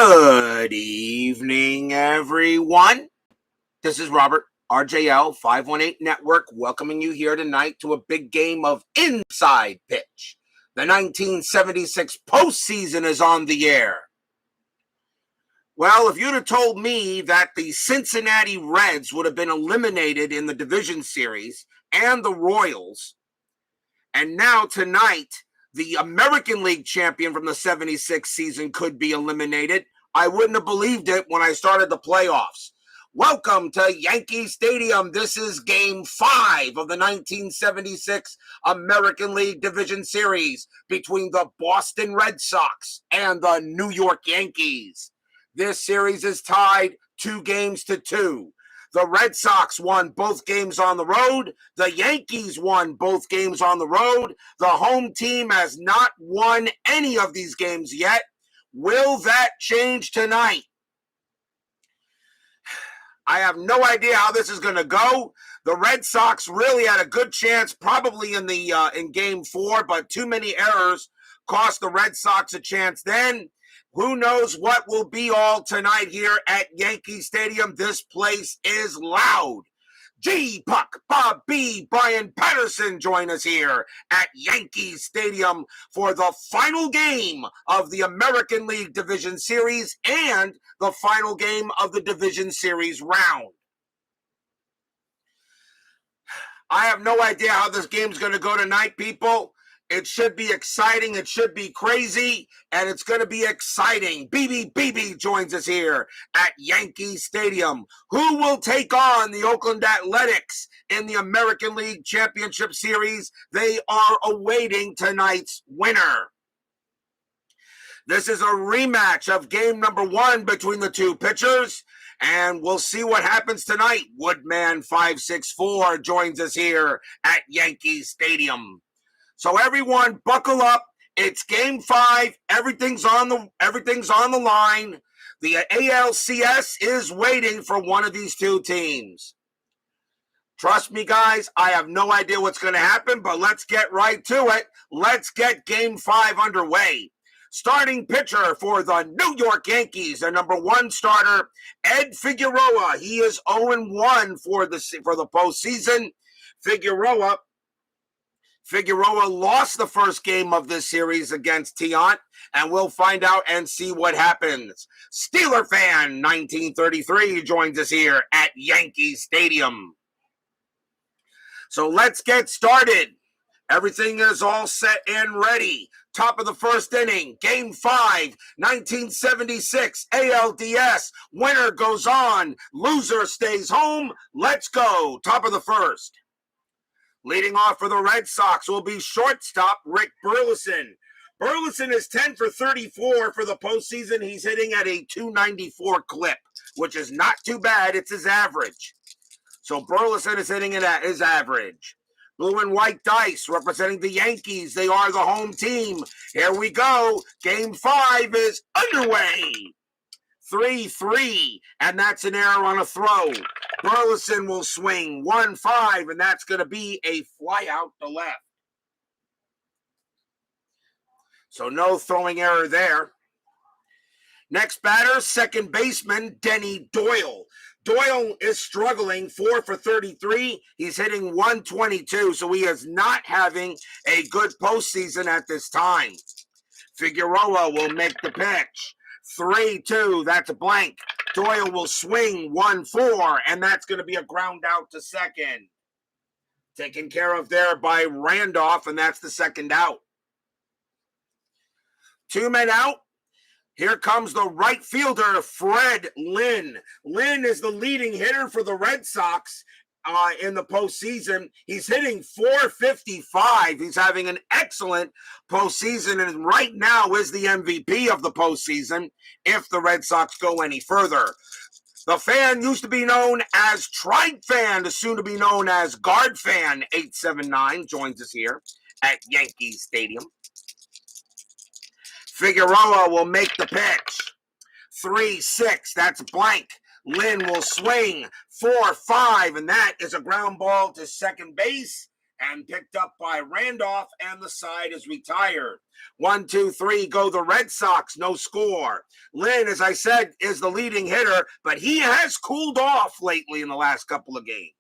Good evening, everyone. This is Robert, RJL 518 Network, welcoming you here tonight to a big game of Inside Pitch. The 1976 postseason is on the air. Well, if you'd have told me that the Cincinnati Reds would have been eliminated in the division series and the Royals, and now tonight, the American League champion from the 76 season could be eliminated, I wouldn't have believed it when I started the playoffs. Welcome to Yankee Stadium. This is Game 5 of the 1976 American League Division Series between the Boston Red Sox and the New York Yankees. This series is tied 2-2. The Red Sox won both games on the road. The Yankees won both games on the road. The home team has not won any of these games yet. Will that change tonight? I have no idea how this is going to go. The Red Sox really had a good chance probably in Game 4, but too many errors cost the Red Sox a chance then. Who knows what will be all tonight here at Yankee Stadium? This place is loud. G. Puck, Bob B., Brian Patterson join us here at Yankee Stadium for the final game of the American League Division Series and the final game of the Division Series round. I have no idea how this game's going to go tonight, people. It should be exciting, it should be crazy, and it's going to be exciting. BB joins us here at Yankee Stadium. Who will take on the Oakland Athletics in the American League Championship Series? They are awaiting tonight's winner. This is a rematch of game number 1 between the two pitchers, and we'll see what happens tonight. Woodman564 joins us here at Yankee Stadium. So everyone, buckle up. It's Game 5. Everything's on the line. The ALCS is waiting for one of these two teams. Trust me, guys, I have no idea what's going to happen, but let's get right to it. Let's get Game 5 underway. Starting pitcher for the New York Yankees, their number 1 starter, Ed Figueroa. He is 0-1 for the postseason. Figueroa lost the first game of this series against Tiant, and we'll find out and see what happens. Steeler fan 1933 joins us here at Yankee Stadium. So let's get started. Everything is all set and ready. Top of the first inning, Game 5, 1976 ALDS. Winner goes on, loser stays home. Let's go. Top of the first. Leading off for the Red Sox will be shortstop Rick Burleson. Burleson is 10 for 34 for the postseason. He's hitting at a .294 clip, which is not too bad. It's his average. So Burleson is hitting it at his average. Blue and white dice representing the Yankees. They are the home team. Here we go. Game 5 is underway. 3-3, and that's an error on a throw. Burleson will swing 1-5, and that's going to be a fly out to left. So no throwing error there. Next batter, second baseman Denny Doyle. Doyle is struggling, 4 for 33. He's hitting .122, so he is not having a good postseason at this time. Figueroa will make the pitch. 3-2, that's a blank. Doyle will swing 1-4, and that's going to be a ground out to second. Taken care of there by Randolph, and that's the second out. 2 men out. Here comes the right fielder, Fred Lynn. Lynn is the leading hitter for the Red Sox in the postseason. He's hitting .455. He's having an excellent postseason, and right now is the MVP of the postseason if the Red Sox go any further. The fan used to be known as Tribe Fan, is soon to be known as Guard Fan 879, joins us here at Yankee Stadium. Figueroa will make the pitch. 3-6, that's blank. Lynn will swing 4-5, and that is a ground ball to second base. and picked up by Randolph, and the side is retired. 1, 2, 3 go the Red Sox, no score. Lynn, as I said, is the leading hitter, but he has cooled off lately in the last couple of games.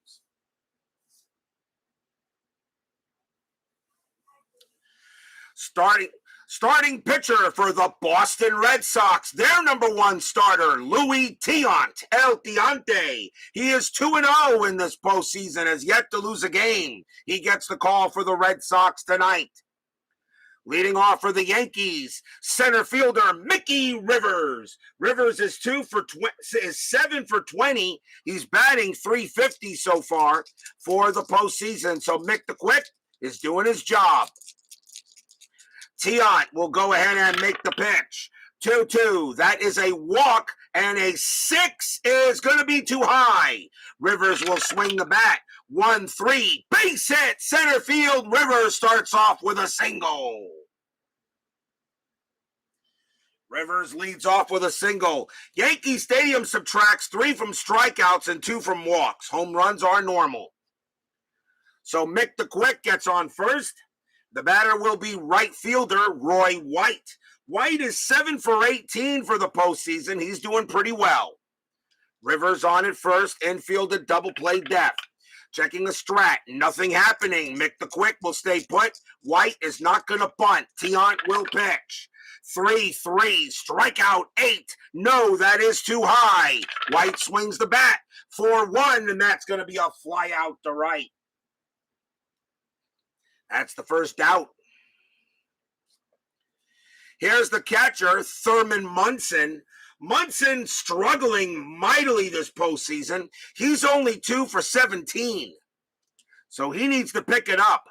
Starting pitcher for the Boston Red Sox, their number one starter, Louis Tiant, El Tiante. He is 2-0 in this postseason, has yet to lose a game. He gets the call for the Red Sox tonight. Leading off for the Yankees, center fielder Mickey Rivers. Rivers is 7 for 20. He's batting .350 so far for the postseason. So Mick the Quick is doing his job. Tiant will go ahead and make the pitch. 2-2. That is a walk, and a 6 is going to be too high. Rivers will swing the bat. 1-3. Base hit. Center field. Rivers starts off with a single. Rivers leads off with a single. Yankee Stadium subtracts 3 from strikeouts and 2 from walks. Home runs are normal. So Mick the Quick gets on first. The batter will be right fielder Roy White. White is 7 for 18 for the postseason. He's doing pretty well. Rivers on at first, infield at double play depth. Checking the strat, nothing happening. Mick the Quick will stay put. White is not going to bunt. Tiant will pitch. 3-3, strikeout 8. No, that is too high. White swings the bat. 4-1, and that's going to be a fly out to right. That's the first out. Here's the catcher, Thurman Munson. Munson struggling mightily this postseason. He's only 2 for 17. So he needs to pick it up.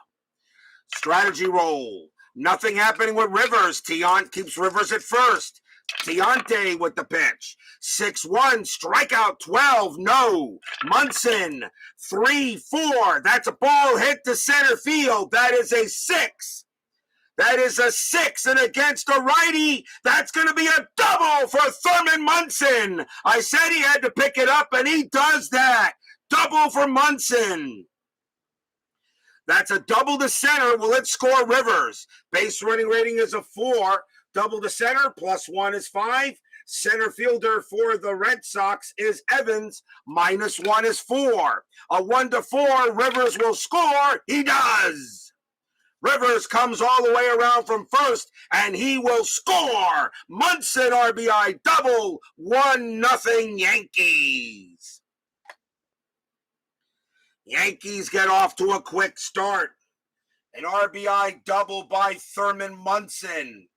Strategy roll. Nothing happening with Rivers. Tiant keeps Rivers at first. Tiante with the pitch. 6-1, strikeout 12, no. Munson, 3-4. That's a ball hit to center field. That is a 6. That is a 6, and against a righty, that's going to be a double for Thurman Munson. I said he had to pick it up, and he does that. Double for Munson. That's a double to center. Will it score Rivers? Base running rating is a 4. Double to center, +1 is 5. Center fielder for the Red Sox is Evans, -1 is 4. A 1-4, Rivers will score. He does. Rivers comes all the way around from first, and he will score. Munson RBI double, 1-0 Yankees. Yankees get off to a quick start. An RBI double by Thurman Munson.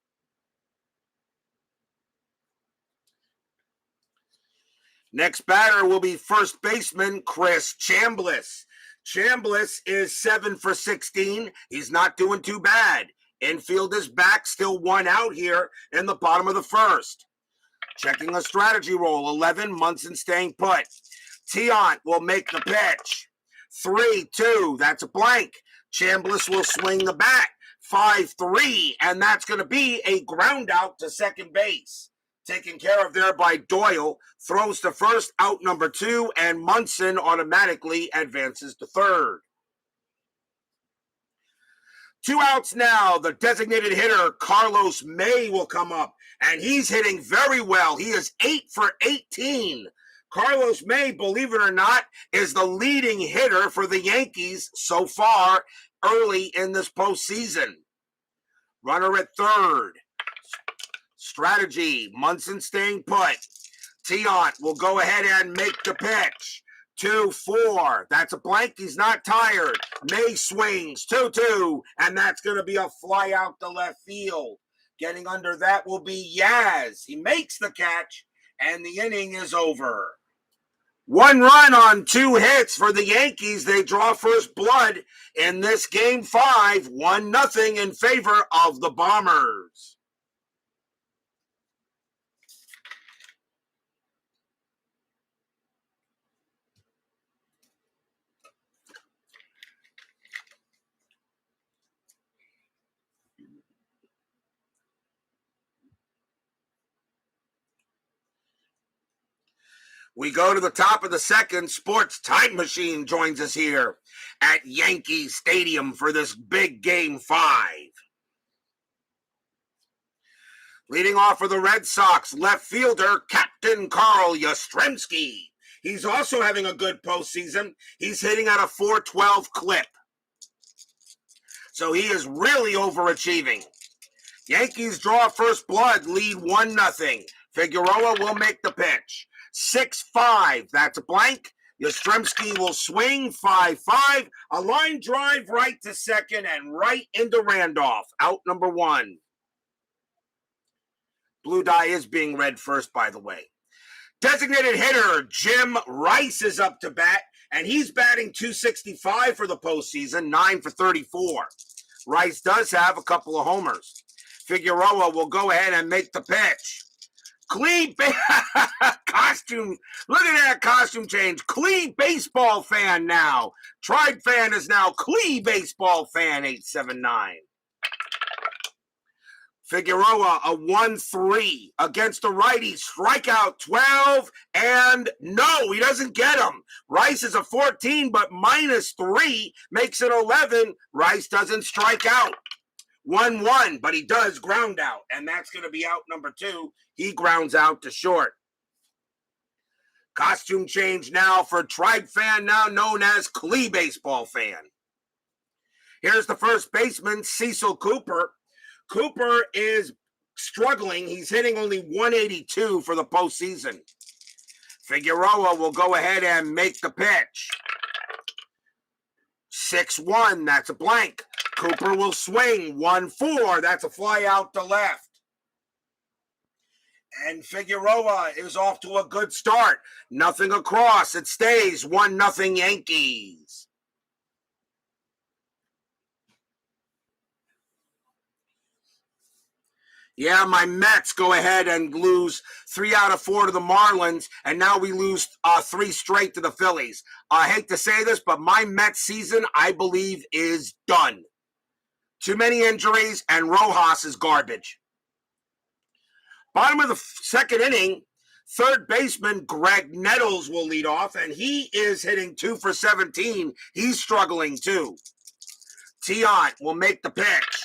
Next batter will be first baseman Chris Chambliss. Chambliss is 7 for 16. He's not doing too bad. Infield is back, still 1 out here in the bottom of the first. Checking a strategy roll, 11, Munson staying put. Tiant will make the pitch. 3-2, that's a blank. Chambliss will swing the bat. 5-3, and that's going to be a ground out to second base. Taken care of there by Doyle, throws to first, out number 2, and Munson automatically advances to third. 2 outs now. The designated hitter, Carlos May, will come up, and he's hitting very well. He is 8 for 18. Carlos May, believe it or not, is the leading hitter for the Yankees so far early in this postseason. Runner at third. Strategy, Munson staying put. Tiant will go ahead and make the pitch. 2-4, that's a blank, he's not tired. May swings, 2-2, and that's going to be a fly out to left field. Getting under that will be Yaz. He makes the catch, and the inning is over. 1 run on 2 hits for the Yankees. They draw first blood in this game 5, 1-0 in favor of the Bombers. We go to the top of the second. Sports Time Machine joins us here at Yankee Stadium for this big Game 5. Leading off for the Red Sox, left fielder Captain Carl Yastrzemski. He's also having a good postseason. He's hitting at a .412 clip. So he is really overachieving. Yankees draw first blood, lead 1-0. Figueroa will make the pitch. 6-5, that's a blank. Yastrzemski will swing 5-5. A line drive right to second and right into Randolph. Out number 1. Blue die is being read first, by the way. Designated hitter Jim Rice is up to bat, and he's batting .265 for the postseason, 9 for 34. Rice does have a couple of homers. Figueroa will go ahead and make the pitch. Costume. Look at that costume change. Clee baseball fan now. Tribe fan is now Clee baseball fan, 879. Figueroa, a 1-3 against the righty. Strikeout 12, and no, he doesn't get him. Rice is a 14, but -3 makes it 11. Rice doesn't strike out. 1-1, but he does ground out, and that's going to be out number 2. He grounds out to short. Costume change now for Tribe fan, now known as Clee baseball fan. Here's the first baseman, Cecil Cooper. Cooper is struggling. He's hitting only .182 for the postseason. Figueroa will go ahead and make the pitch. 6-1, that's a blank. Cooper will swing. 1-4, that's a fly out to left. And Figueroa is off to a good start. Nothing across. It stays 1-0 Yankees. Yeah, my Mets go ahead and lose 3 out of 4 to the Marlins, and now we lose 3 straight to the Phillies. I hate to say this, but my Mets season, I believe, is done. Too many injuries, and Rojas is garbage. Bottom of the second inning, third baseman Greg Nettles will lead off, and he is hitting 2 for 17. He's struggling too. Tiant will make the pitch.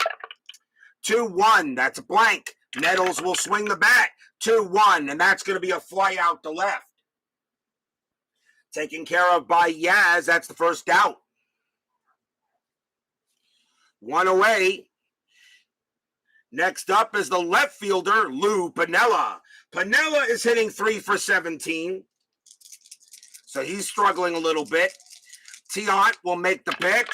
2-1, that's a blank. Nettles will swing the bat. 2-1, and that's going to be a fly out to left. Taken care of by Yaz, that's the first out. 1 away. Next up is the left fielder, Lou Piniella. Piniella is hitting 3 for 17. So he's struggling a little bit. Tiant will make the pitch.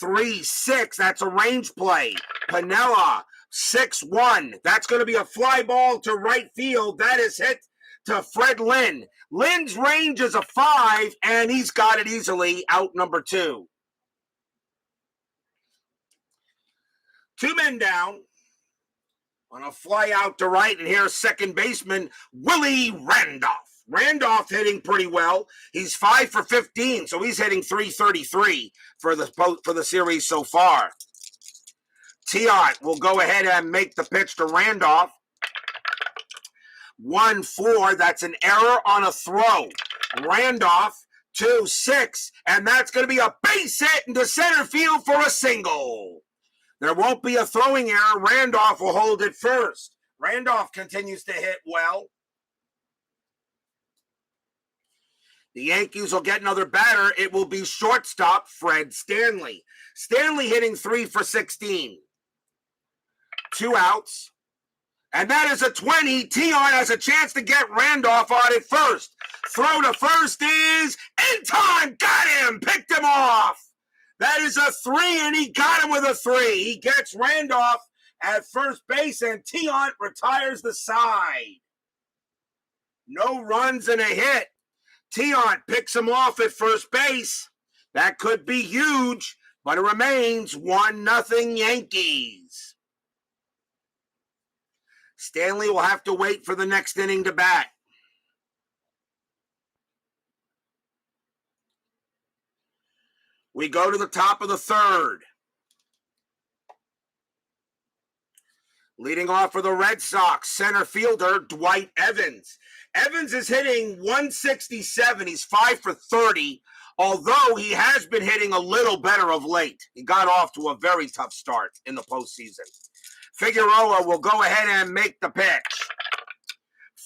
3-6, that's a range play. Piniella, 6-1. That's going to be a fly ball to right field. That is hit to Fred Lynn. Lynn's range is a 5, and he's got it easily, out number 2. 2 men down on a fly out to right, and here's second baseman Willie Randolph. Randolph hitting pretty well. He's 5 for 15, so he's hitting .333 for the series so far. Tiant will go ahead and make the pitch to Randolph. 1-4, that's an error on a throw. Randolph, 2-6, and that's going to be a base hit into center field for a single. There won't be a throwing error. Randolph will hold it first. Randolph continues to hit well. The Yankees will get another batter. It will be shortstop Fred Stanley. Stanley hitting 3 for 16. 2 outs. And that is a 20. Tiant has a chance to get Randolph on it first. Throw to first is in time. Got him. Picked him off. That is a 3, and he got him with a 3. He gets Randolph at first base, and Tiant retires the side. No runs and a hit. Tiant picks him off at first base. That could be huge, but it remains 1-0 Yankees. Stanley will have to wait for the next inning to bat. We go to the top of the third. Leading off for the Red Sox, center fielder Dwight Evans. Evans is hitting 167. He's 5 for 30, although he has been hitting a little better of late. He got off to a very tough start in the postseason. Figueroa will go ahead and make the pitch.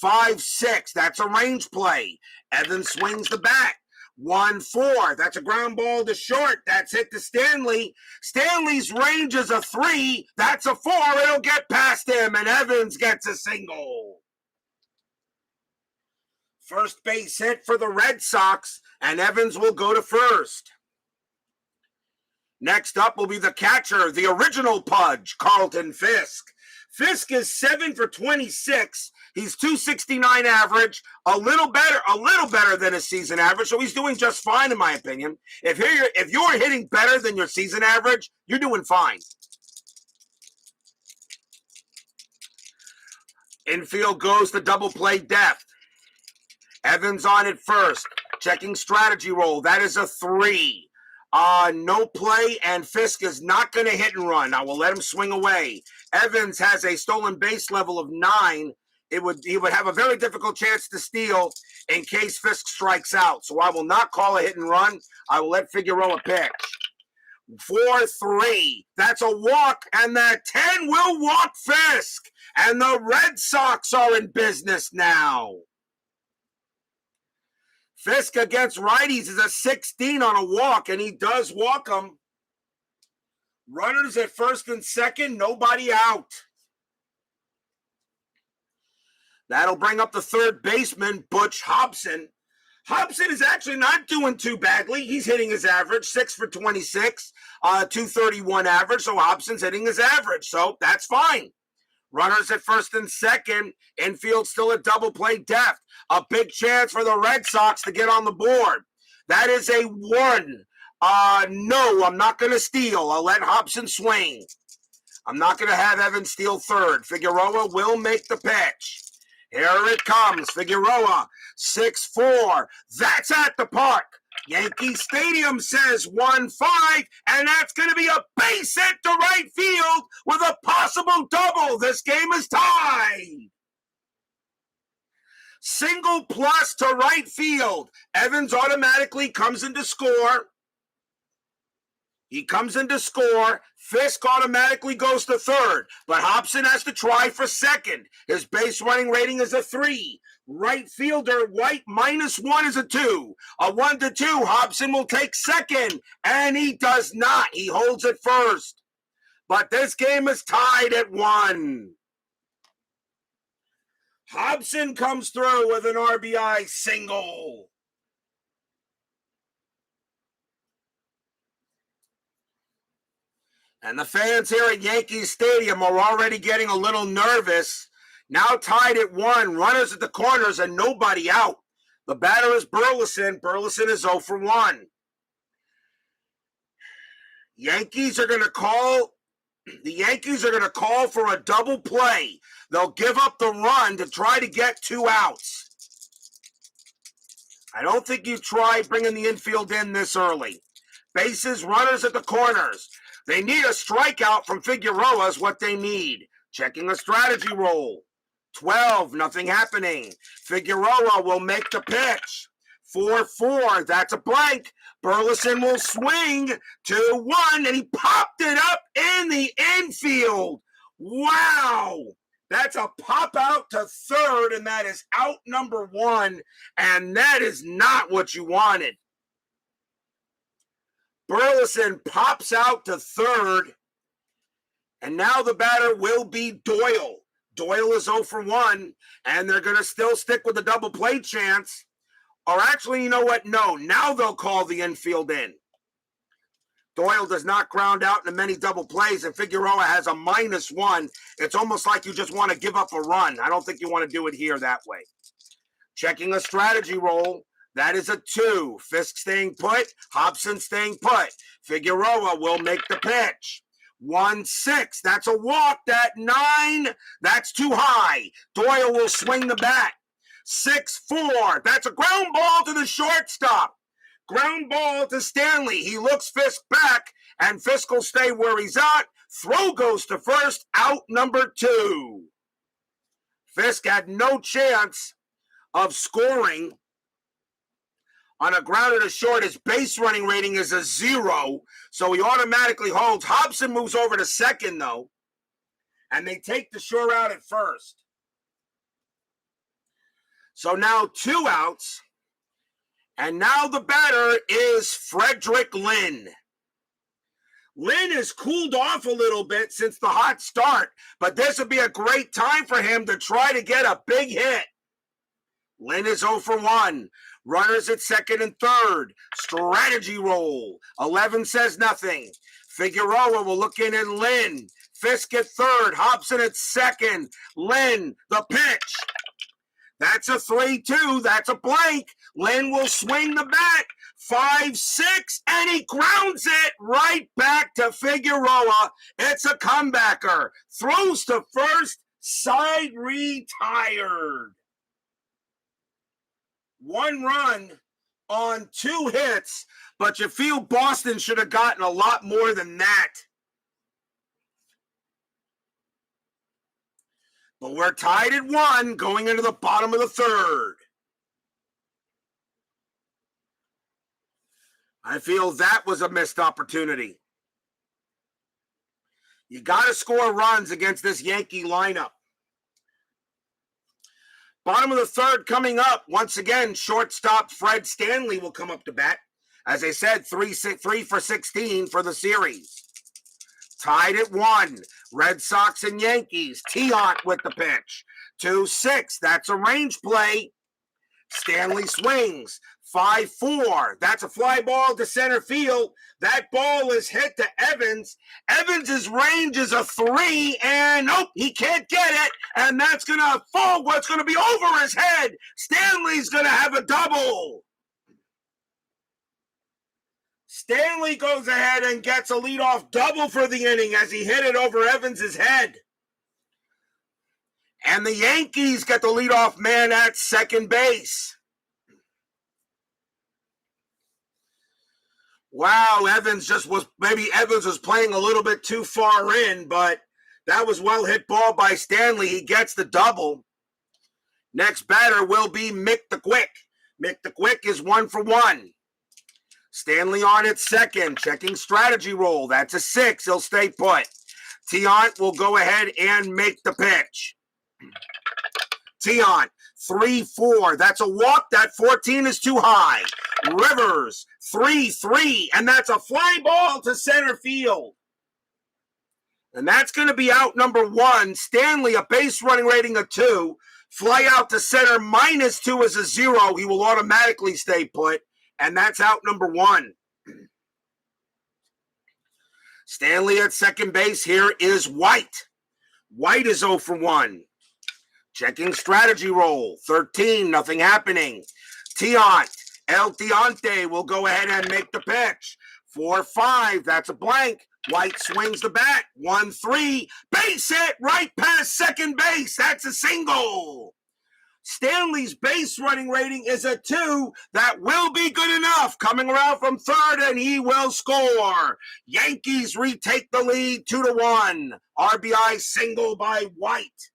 5-6. That's a range play. Evans swings the bat. 1-4. That's a ground ball to short. That's hit to Stanley. Stanley's range is a 3. That's a 4. It'll get past him, and Evans gets a single. First base hit for the Red Sox, and Evans will go to first. Next up will be the catcher, the original Pudge, Carlton Fisk. Fisk is 7 for 26. He's 269 average, a little better than his season average, so he's doing just fine in my opinion. If you're hitting better than your season average, you're doing fine. Infield goes to double play depth. Evans on it first, checking strategy roll. That is a 3. No play, and Fisk is not going to hit and run. I will let him swing away. Evans has a stolen base level of 9. He would have a very difficult chance to steal in case Fisk strikes out. So I will not call a hit and run. I will let Figueroa pitch. 4-3. That's a walk, and that 10 will walk Fisk. And the Red Sox are in business now. Fisk against righties is a 16 on a walk, and he does walk them. Runners at first and second, nobody out. That'll bring up the third baseman, Butch Hobson. Hobson is actually not doing too badly. He's hitting his average, 6 for 26, 231 average, so Hobson's hitting his average, so that's fine. Runners at first and second. Infield still at double play depth. A big chance for the Red Sox to get on the board. That is a 1. No, I'm not going to steal. I'll let Hobson swing. I'm not going to have Evans steal third. Figueroa will make the pitch. Here it comes. Figueroa, 6-4. That's at the park. Yankee Stadium says 1-5, and that's going to be a base hit to right field with a possible double. This game is tied. Single plus to right field. Evans automatically comes into score. He comes into score. Fisk automatically goes to third, but Hobson has to try for second. His base running rating is a 3. Right fielder White -1 is a 2. A 1-2, Hobson will take second, and he does not. He holds it first. But this game is tied at 1. Hobson comes through with an RBI single. And the fans here at Yankee Stadium are already getting a little nervous. Now tied at 1, runners at the corners and nobody out. The batter is Burleson. Burleson is 0 for 1. The Yankees are going to call for a double play. They'll give up the run to try to get 2 outs. I don't think you try bringing the infield in this early. Bases, runners at the corners. They need a strikeout from Figueroa is what they need. Checking a strategy roll. 12, nothing happening. Figueroa will make the pitch. 4-4, that's a blank. Burleson will swing 2-1, and he popped it up in the infield. Wow! That's a pop out to third, and that is out number 1, and that is not what you wanted. Burleson pops out to third, and now the batter will be Doyle. Doyle is 0 for 1, and they're going to still stick with the double play chance. Or actually, you know what? No, now they'll call the infield in. Doyle does not ground out in many double plays, and Figueroa has a -1. It's almost like you just want to give up a run. I don't think you want to do it here that way. Checking a strategy roll. That is a 2. Fisk staying put. Hobson staying put. Figueroa will make the pitch. 1-6. That's a walk. That 9. That's too high. Doyle will swing the bat. 6-4. That's a ground ball to the shortstop. Ground ball to Stanley. He looks Fisk back, and Fisk will stay where he's at. Throw goes to first. Out number 2. Fisk had no chance of scoring on a grounder to short. His base running rating is a 0, so he automatically holds. Hobson moves over to second, though, and they take the sure out at first. So now 2 outs, and now the batter is Frederick Lynn. Lynn has cooled off a little bit since the hot start, but this would be a great time for him to try to get a big hit. Lynn is 0 for 1. Runners at second and third. Strategy roll. 11 says nothing. Figueroa will look in and Lynn. Fisk at third. Hobson at second. Lynn, the pitch. That's a 3-2. That's a blank. Lynn will swing the bat. 5-6, and he grounds it right back to Figueroa. It's a comebacker. Throws to first. Side retired. 1 run on 2 hits, but you feel Boston should have gotten a lot more than that. But we're tied at 1 going into the bottom of the third. I feel that was a missed opportunity. You got to score runs against this Yankee lineup. Bottom of the third coming up. Once again, shortstop Fred Stanley will come up to bat. As I said, 3 for 16 for the series. Tied at 1. Red Sox and Yankees. Tiant with the pitch. 2-6. That's a range play. Stanley swings. 5-4. That's a fly ball to center field. That ball is hit to Evans. Evans's range is a 3, and nope, he can't get it. And that's going to fall. What's going to be over his head? Stanley's going to have a double. Stanley goes ahead and gets a leadoff double for the inning as he hit it over Evans's head. And the Yankees get the leadoff man at second base. Wow, Evans was playing a little bit too far in, but that was well hit ball by Stanley. He gets the double. Next batter will be Mick the Quick. Mick the Quick is 1 for 1. Stanley on at second, checking strategy roll. That's a 6. He'll stay put. Tiant will go ahead and make the pitch. Tiant, 3-4. That's a walk. That 14 is too high. Rivers, 3-3. And that's a fly ball to center field. And that's going to be out number 1. Stanley, a base running rating of 2. Fly out to center, -2 is a 0. He will automatically stay put. And that's out number 1. Stanley at second base. Here is White. White is 0 for 1. Checking strategy roll. 13, nothing happening. Tiant, El Tiante will go ahead and make the pitch. 4-5, that's a blank. White swings the bat. 1-3, base hit right past second base. That's a single. Stanley's base running rating is a 2. That will be good enough. Coming around from third, and he will score. Yankees retake the lead 2-1. RBI single by White.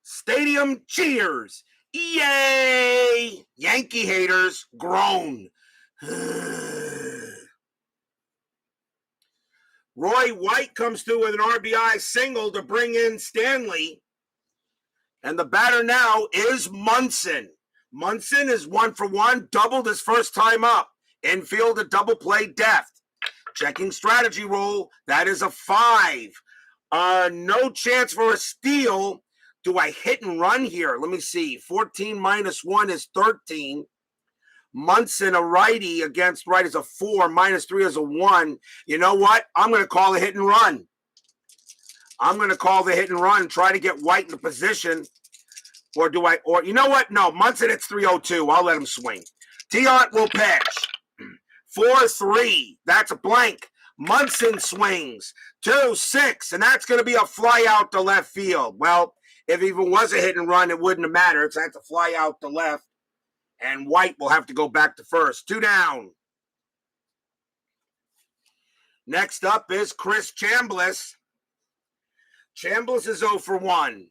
Stadium cheers. Yay! Yankee haters groan. Roy White comes through with an RBI single to bring in Stanley. And the batter now is Munson. Munson is 1 for 1, doubled his first time up. Infield a double play deft. Checking strategy roll. That is a 5. No chance for a steal. Do I hit and run here? Let me see. 14 minus 1 is 13. Munson, a righty against right, is a 4. -3 is a 1. You know what? I'm going to call a hit and run. I'm going to call the hit and run, try to get White in the position. Or you know what? No, Munson, it's 3-0-2. I'll let him swing. Tiant will pitch. 4-3. That's a blank. Munson swings. 2-6. And that's going to be a fly out to left field. Well, if it even was a hit and run, it wouldn't have mattered. So that's a fly out to left. And White will have to go back to first. 2 down. Next up is Chris Chambliss. Chambliss is 0 for 1.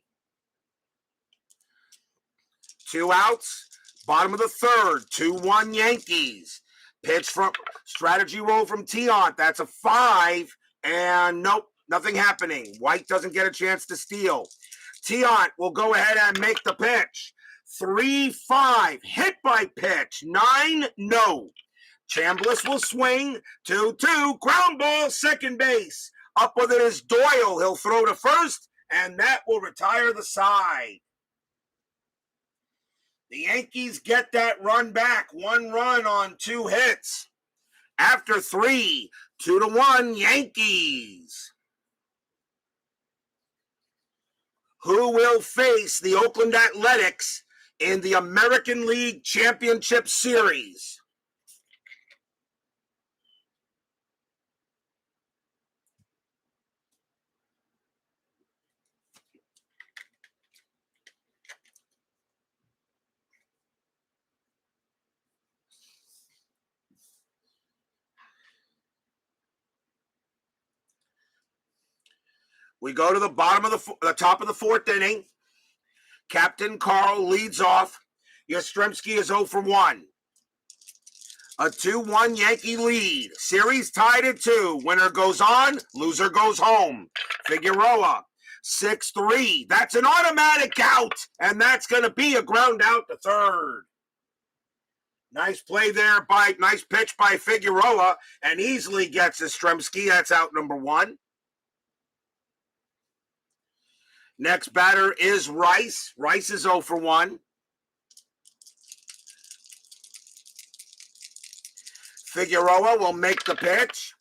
2 outs. Bottom of the third. 2-1 Yankees. Pitch from strategy roll from Tiant. That's a 5. And nope, nothing happening. White doesn't get a chance to steal. Tiant will go ahead and make the pitch. 3-5. Hit by pitch. 9, no. Chambliss will swing. 2-2. Ground ball, second base. Up with it is Doyle. He'll throw to first, and that will retire the side. The Yankees get that run back. 1 run on 2 hits. After 3, 2-1 Yankees. Who will face the Oakland Athletics in the American League Championship Series? We go to the bottom of the top of the 4th inning. Captain Carl leads off. Yastrzemski is 0 for 1. A 2-1 Yankee lead. Series tied at 2. Winner goes on, loser goes home. Figueroa, 6-3. That's an automatic out, and that's going to be a ground out to third. Nice play there nice pitch by Figueroa, and easily gets Yastrzemski. That's out number 1. Next batter is Rice. Rice is 0 for 1. Figueroa will make the pitch.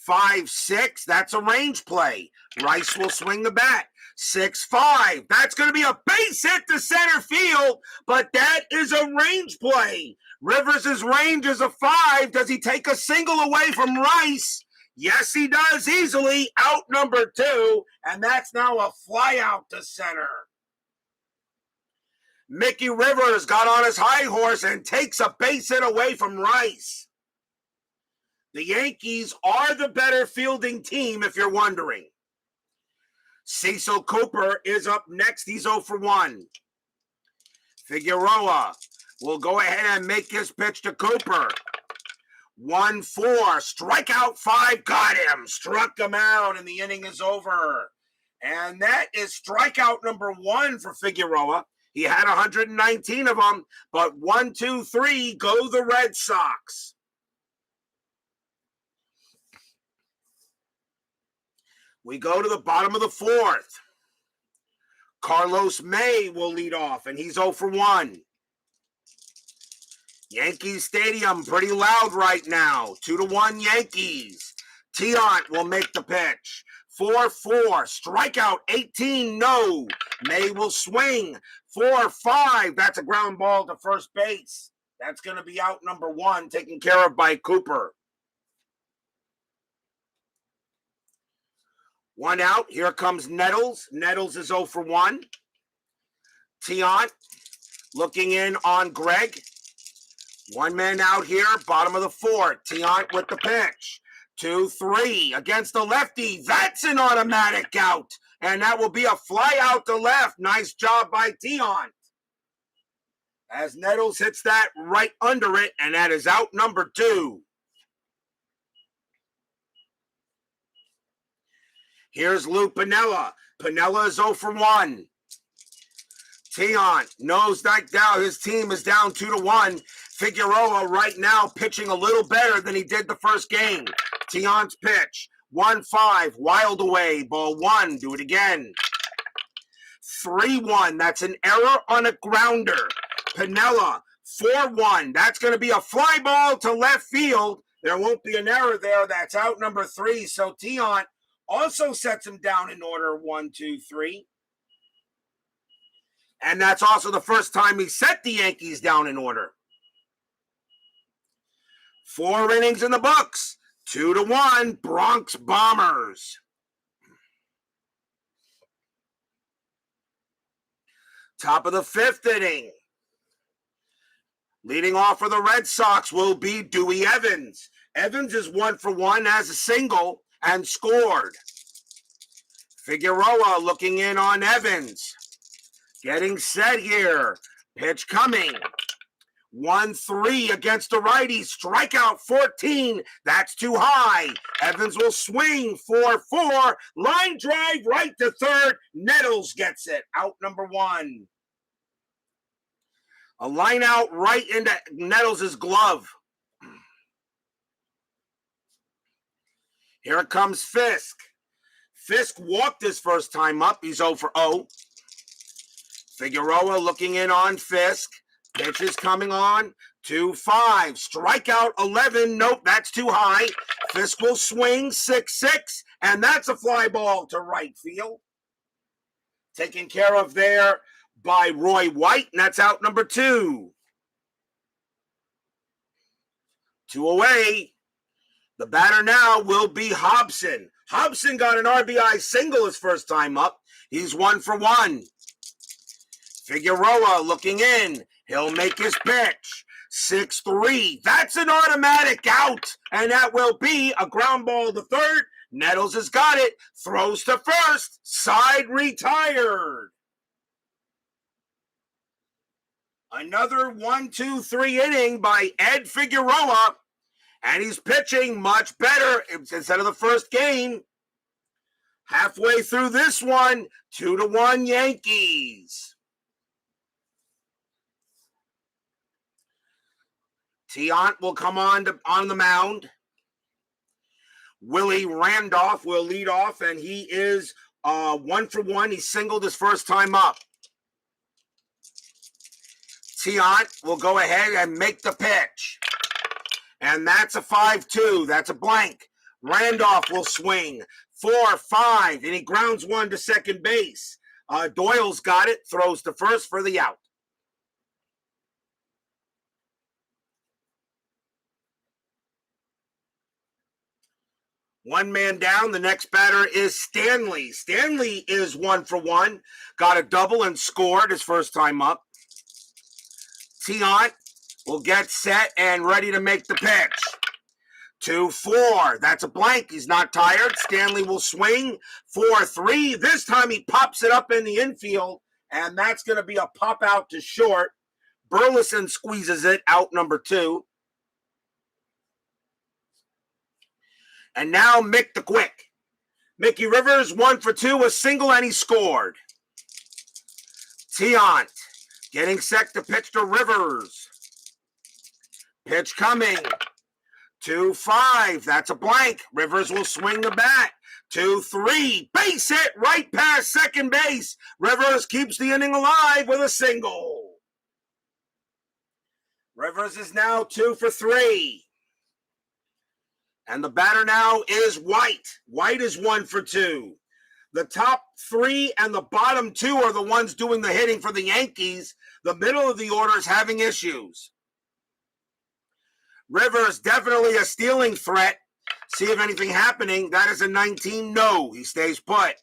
5-6. That's a range play. Rice will swing the bat. 6-5. That's going to be a base hit to center field, but that is a range play. Rivers' range is a 5. Does he take a single away from Rice? Yes, he does easily. Out number 2, and that's now a fly out to center. Mickey Rivers got on his high horse and takes a base hit away from Rice. The Yankees are the better fielding team, if you're wondering. Cecil Cooper is up next. He's 0 for 1. Figueroa will go ahead and make his pitch to Cooper. 1-4, strikeout 5, got him, struck him out, and the inning is over. And that is strikeout number 1 for Figueroa. He had 119 of them, but 1, 2, 3, go the Red Sox. We go to the bottom of the 4th. Carlos May will lead off, and he's 0 for 1. Yankee Stadium pretty loud right now. 2-1 Yankees. Tiant will make the pitch. 4-4. Strikeout 18. No. May will swing. 4-5. That's a ground ball to first base. That's going to be out number 1, taken care of by Cooper. 1 out. Here comes Nettles. Nettles is 0 for 1. Tiant looking in on Greg. 1 man out here, bottom of the 4th. Tiant with the pitch. 2-3 against the lefty. That's an automatic out. And that will be a fly out to left. Nice job by Tiant. As Nettles hits that right under it, and that is out number 2. Here's Lou Piniella. Piniella is 0 for 1. Tiant knows that now his team is down 2-1. Figueroa right now pitching a little better than he did the first game. Tiant's pitch. 1-5. Wild away. Ball 1. Do it again. 3-1. That's an error on a grounder. Piniella. 4-1. That's going to be a fly ball to left field. There won't be an error there. That's out number 3. So Tiant also sets him down in order 1, 2, 3. And that's also the first time he set the Yankees down in order. 4 innings in the books. 2-1 Bronx Bombers. Top of the 5th inning. Leading off for the Red Sox will be Dewey Evans. Evans is 1-for-1, has a single and scored. Figueroa looking in on Evans. Getting set here. Pitch coming. 1-3 against the righty. Strikeout 14. That's too high. Evans will swing 4-4. Line drive right to third. Nettles gets it. Out number 1. A line out right into Nettles' glove. Here comes Fisk. Fisk walked his first time up. He's 0-for-0. Figueroa looking in on Fisk. Pitch is coming on. 2-5. Strikeout 11. Nope, that's too high. Fisk will swing 6-6. And that's a fly ball to right field. Taken care of there by Roy White. And that's out number 2. 2 away. The batter now will be Hobson. Hobson got an RBI single his first time up. He's 1-for-1. Figueroa looking in. He'll make his pitch. 6-3. That's an automatic out. And that will be a ground ball to third. Nettles has got it. Throws to first. Side retired. Another 1-2-3 inning by Ed Figueroa. And he's pitching much better instead of the first game. Halfway through this one, 2-1 Yankees. Tiant will come on the mound. Willie Randolph will lead off, and he is 1-for-1. He singled his first time up. Tiant will go ahead and make the pitch. And that's a 5-2. That's a blank. Randolph will swing 4-5, and he grounds one to second base. Doyle's got it, throws to first for the out. One man down. The next batter is Stanley. Stanley is 1-for-1. Got a double and scored his first time up. Tiant will get set and ready to make the pitch. 2-4. That's a blank. He's not tired. Stanley will swing. 4-3. This time he pops it up in the infield, and that's going to be a pop out to short. Burleson squeezes it, out number 2. And now Mick the Quick. Mickey Rivers, 1-for-2, a single, and he scored. Tiant getting set to pitch to Rivers. Pitch coming. 2-5. That's a blank. Rivers will swing the bat. 2-3. Base hit right past second base. Rivers keeps the inning alive with a single. Rivers is now 2-for-3. And the batter now is White. White is 1-for-2. The top 3 and the bottom 2 are the ones doing the hitting for the Yankees. The middle of the order is having issues. Rivers definitely a stealing threat. See if anything happening. That is a 19 no. He stays put.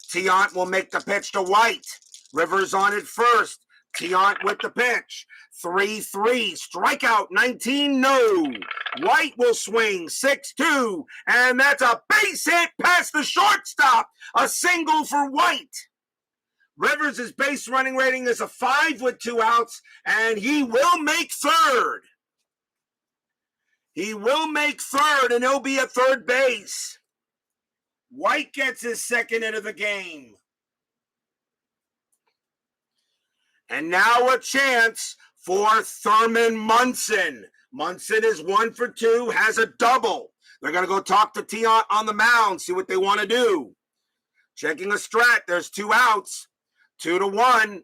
Tiant will make the pitch to White. Rivers on it first. Tiant with the pitch. 3-3. Strikeout 19 no. White will swing 6-2. And that's a base hit past the shortstop. A single for White. Rivers' base running rating is a 5 with 2 outs. And he will make third. He will make third, and he'll be at third base. White gets his second hit of the game. And now a chance for Thurman Munson. Munson is 1-for-2, has a double. They're going to go talk to Tiant on the mound, see what they want to do. Checking a strat, there's 2 outs. 2-1.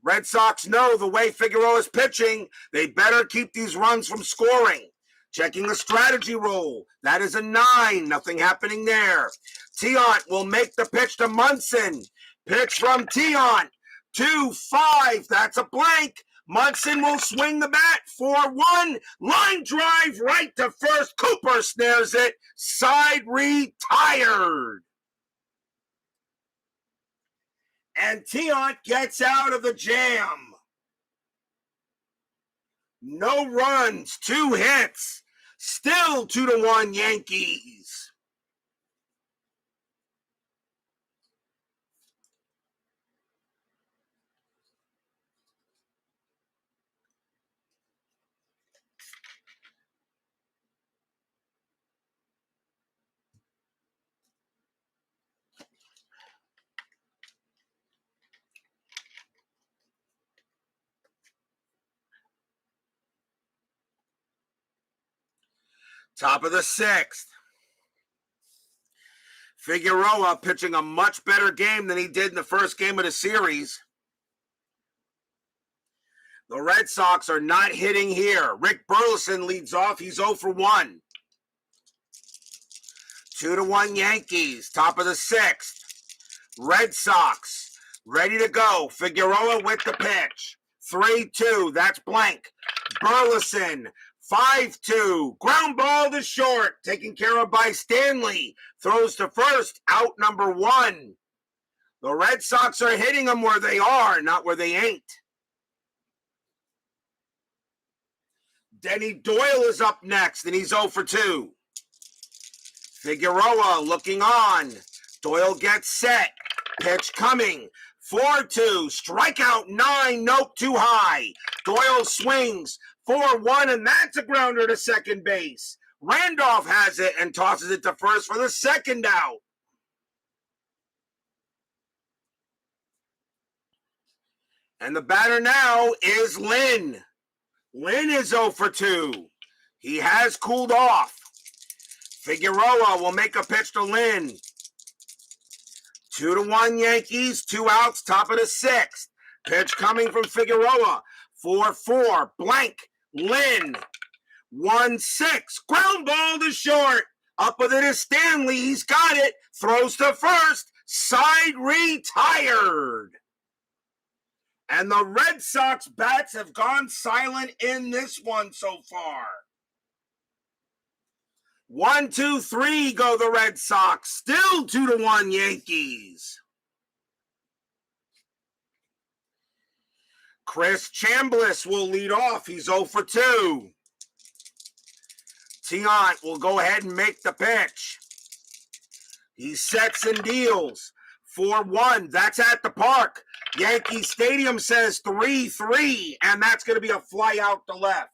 Red Sox know the way Figueroa is pitching, they better keep these runs from scoring. Checking the strategy roll. That is a 9. Nothing happening there. Tiant will make the pitch to Munson. Pitch from Tiant. 2-5. That's a blank. Munson will swing the bat. 4-1. Line drive right to first. Cooper snares it. Side retired. And Tiant gets out of the jam. No runs, 2 hits. Still 2-1 Yankees. Top of the sixth. Figueroa pitching a much better game than he did in the first game of the series. The Red Sox are not hitting here. Rick Burleson leads off. He's 0 for 1. 2-1 Yankees. Top of the sixth. Red Sox ready to go. Figueroa with the pitch. 3-2. That's blank. Burleson 5-2. Ground ball to short. Taken care of by Stanley. Throws to first. Out number 1. The Red Sox are hitting them where they are, not where they ain't. Denny Doyle is up next, and he's 0 for 2. Figueroa looking on. Doyle gets set. Pitch coming. 4-2. Strikeout 9. Nope, too high. Doyle swings. 4-1, and that's a grounder to second base. Randolph has it and tosses it to first for the second out. And the batter now is Lynn. Lynn is 0 for 2. He has cooled off. Figueroa will make a pitch to Lynn. 2-1 Yankees, 2 outs, top of the sixth. Pitch coming from Figueroa. 4-4, blank. Lynn. 1-6, ground ball to short. Up with it is Stanley. He's got it. Throws to first. Side retired. And the Red Sox bats have gone silent in this one so far. 1, 2, 3 go the Red Sox. Still 2-1 Yankees. Chris Chambliss will lead off. He's 0 for 2. Tiant will go ahead and make the pitch. He sets and deals. 4-1. That's at the park. Yankee Stadium says 3-3, and that's going to be a fly out to left.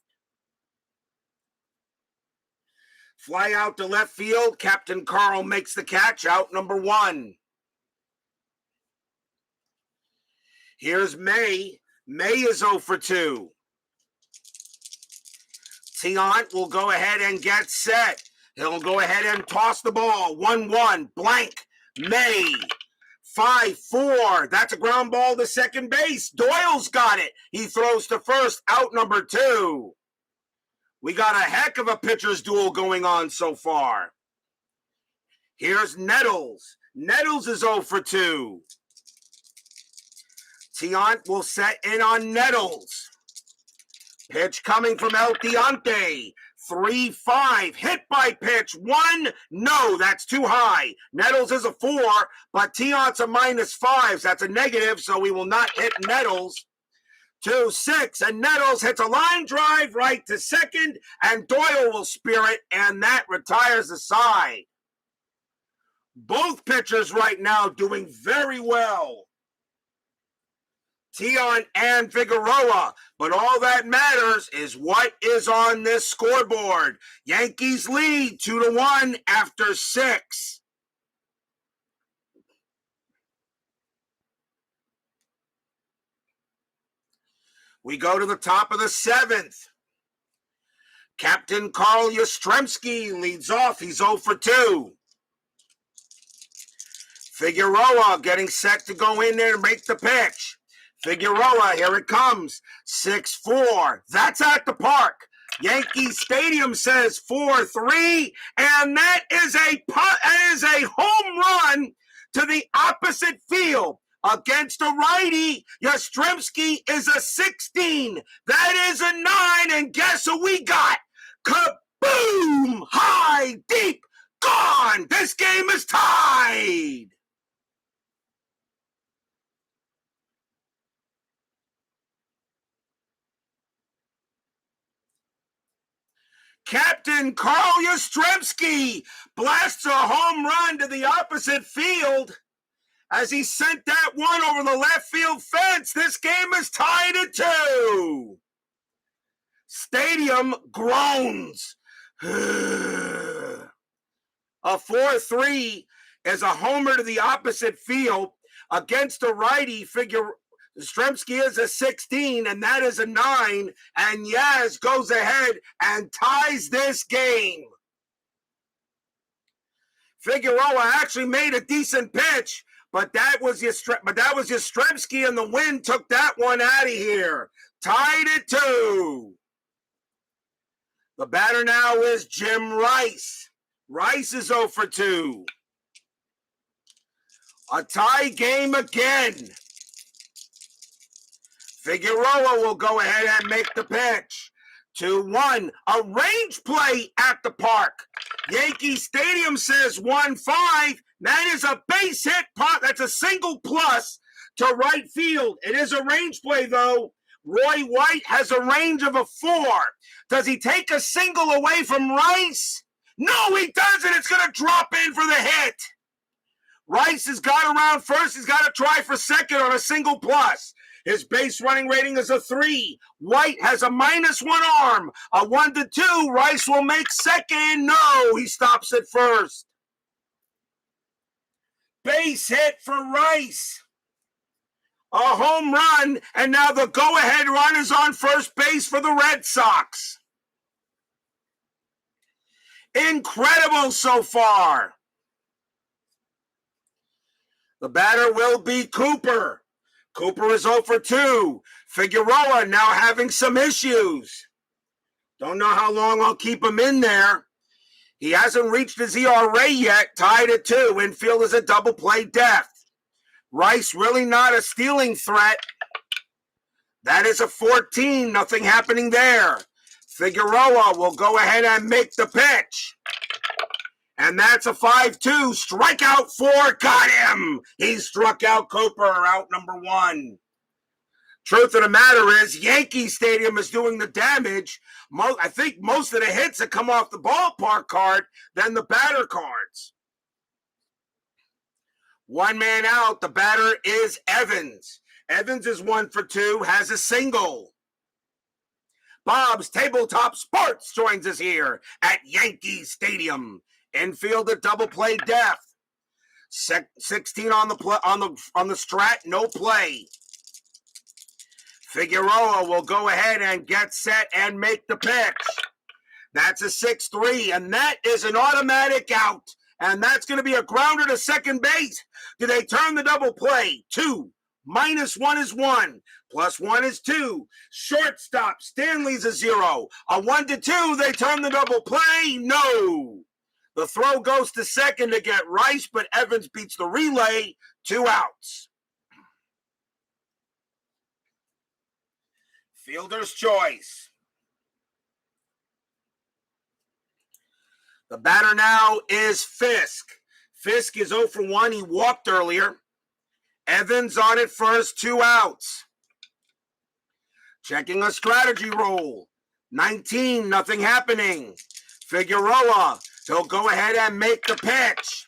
Fly out to left field. Captain Carl makes the catch. Out number 1. Here's May. May is 0 for 2. Tiant will go ahead and get set. He'll go ahead and toss the ball. 1-1. Blank. May. 5-4. That's a ground ball to second base. Doyle's got it. He throws to first. Out number 2. We got a heck of a pitcher's duel going on so far. Here's Nettles. Nettles is 0 for 2. Tiant will set in on Nettles. Pitch coming from El Tiante. 3-5. Hit by pitch. 1. No, that's too high. Nettles is a 4, but Tiant's a -5. That's a negative, so we will not hit Nettles. 2-6, and Nettles hits a line drive right to second, and Doyle will spear it, and that retires the side. Both pitchers right now doing very well. Tiant and Figueroa, but all that matters is what is on this scoreboard. Yankees lead 2-1 after 6. We go to the top of the 7th. Captain Carl Yastrzemski leads off. He's 0 for 2. Figueroa getting set to go in there and make the pitch. Figueroa, here it comes. 6-4. That's at the park. Yankee Stadium says 4-3, and that is a home run to the opposite field. Against a righty, Yastrzemski is a 16. That is a 9, and guess who we got? Kaboom! High, deep, gone! This game is tied! Captain Carl Yastrzemski blasts a home run to the opposite field as he sent that one over the left field fence. This game is tied at 2. Stadium groans. A 4-3 is a homer to the opposite field against a righty. Yastrzemski is a 16, and that is a 9, and Yaz goes ahead and ties this game. Figueroa actually made a decent pitch, but that was Yastrzemski, and the wind took that one out of here. Tied at 2. The batter now is Jim Rice. Rice is 0 for 2. A tie game again. Figueroa will go ahead and make the pitch. 2-1. A range play at the park. Yankee Stadium says 1-5. That is a base hit pot. That's a single plus to right field. It is a range play, though. Roy White has a range of a 4. Does he take a single away from Rice? No, he doesn't. It's going to drop in for the hit. Rice has got around first. He's got to try for second on a single plus. His base running rating is a 3. White has a -1 arm. A 1-2. Rice will make second. No, he stops at first. Base hit for Rice. A home run, and now the go-ahead run is on first base for the Red Sox. Incredible so far. The batter will be Cooper. Cooper is 0 for 2. Figueroa now having some issues. Don't know how long I'll keep him in there. He hasn't reached his ERA yet, tied at 2. Infield is a double play depth. Rice really not a stealing threat. That is a 14. Nothing happening there. Figueroa will go ahead and make the pitch. And that's a 5-2. Strikeout 4. Got him. He struck out Cooper, out number 1. Truth of the matter is, Yankee Stadium is doing the damage. I think most of the hits that come off the ballpark card than the batter cards. 1 man out. The batter is Evans. Evans is 1 for 2, has a single. Bob's Tabletop Sports joins us here at Yankee Stadium. Infield at double play depth. 16 on the strat, no play. Figueroa will go ahead and get set and make the pitch. That's a 6-3, and that is an automatic out. And that's going to be a grounder to second base. Do they turn the double play? 2. -1 is 1. +1 is 2. Shortstop, Stanley's a 0. A 1-2, they turn the double play? No. The throw goes to second to get Rice, but Evans beats the relay. 2 outs. Fielder's choice. The batter now is Fisk. Fisk is 0 for 1. He walked earlier. Evans on it first, 2 outs. Checking a strategy roll. 19, nothing happening. Figueroa, he'll go ahead and make the pitch.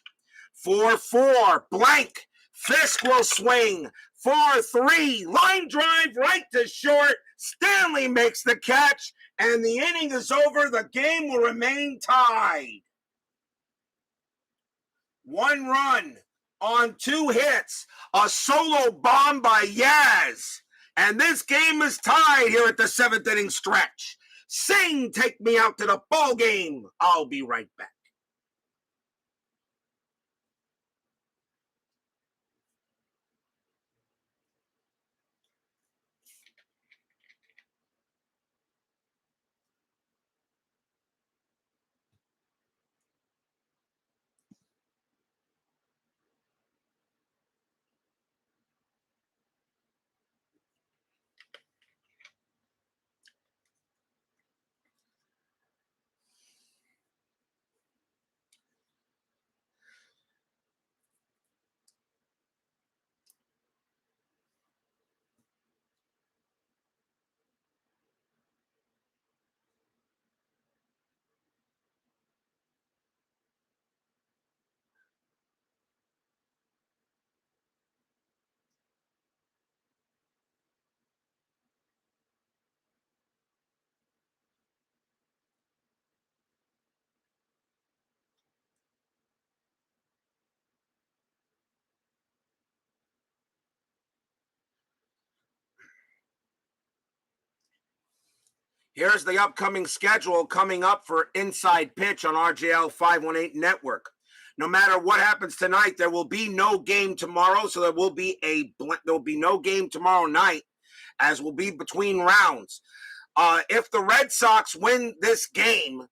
4-4, blank. Fisk will swing. 4-3, line drive right to short. Stanley makes the catch, and the inning is over. The game will remain tied. 1 run on 2 hits. A solo bomb by Yaz. And this game is tied here at the 7th inning stretch. Sing, take me out to the ball game. I'll be right back. Here's the upcoming schedule coming up for Inside Pitch on RJL 518 Network. No matter what happens tonight, there will be no game tomorrow, so there will be no game tomorrow night, as will be between rounds. If the Red Sox win this game,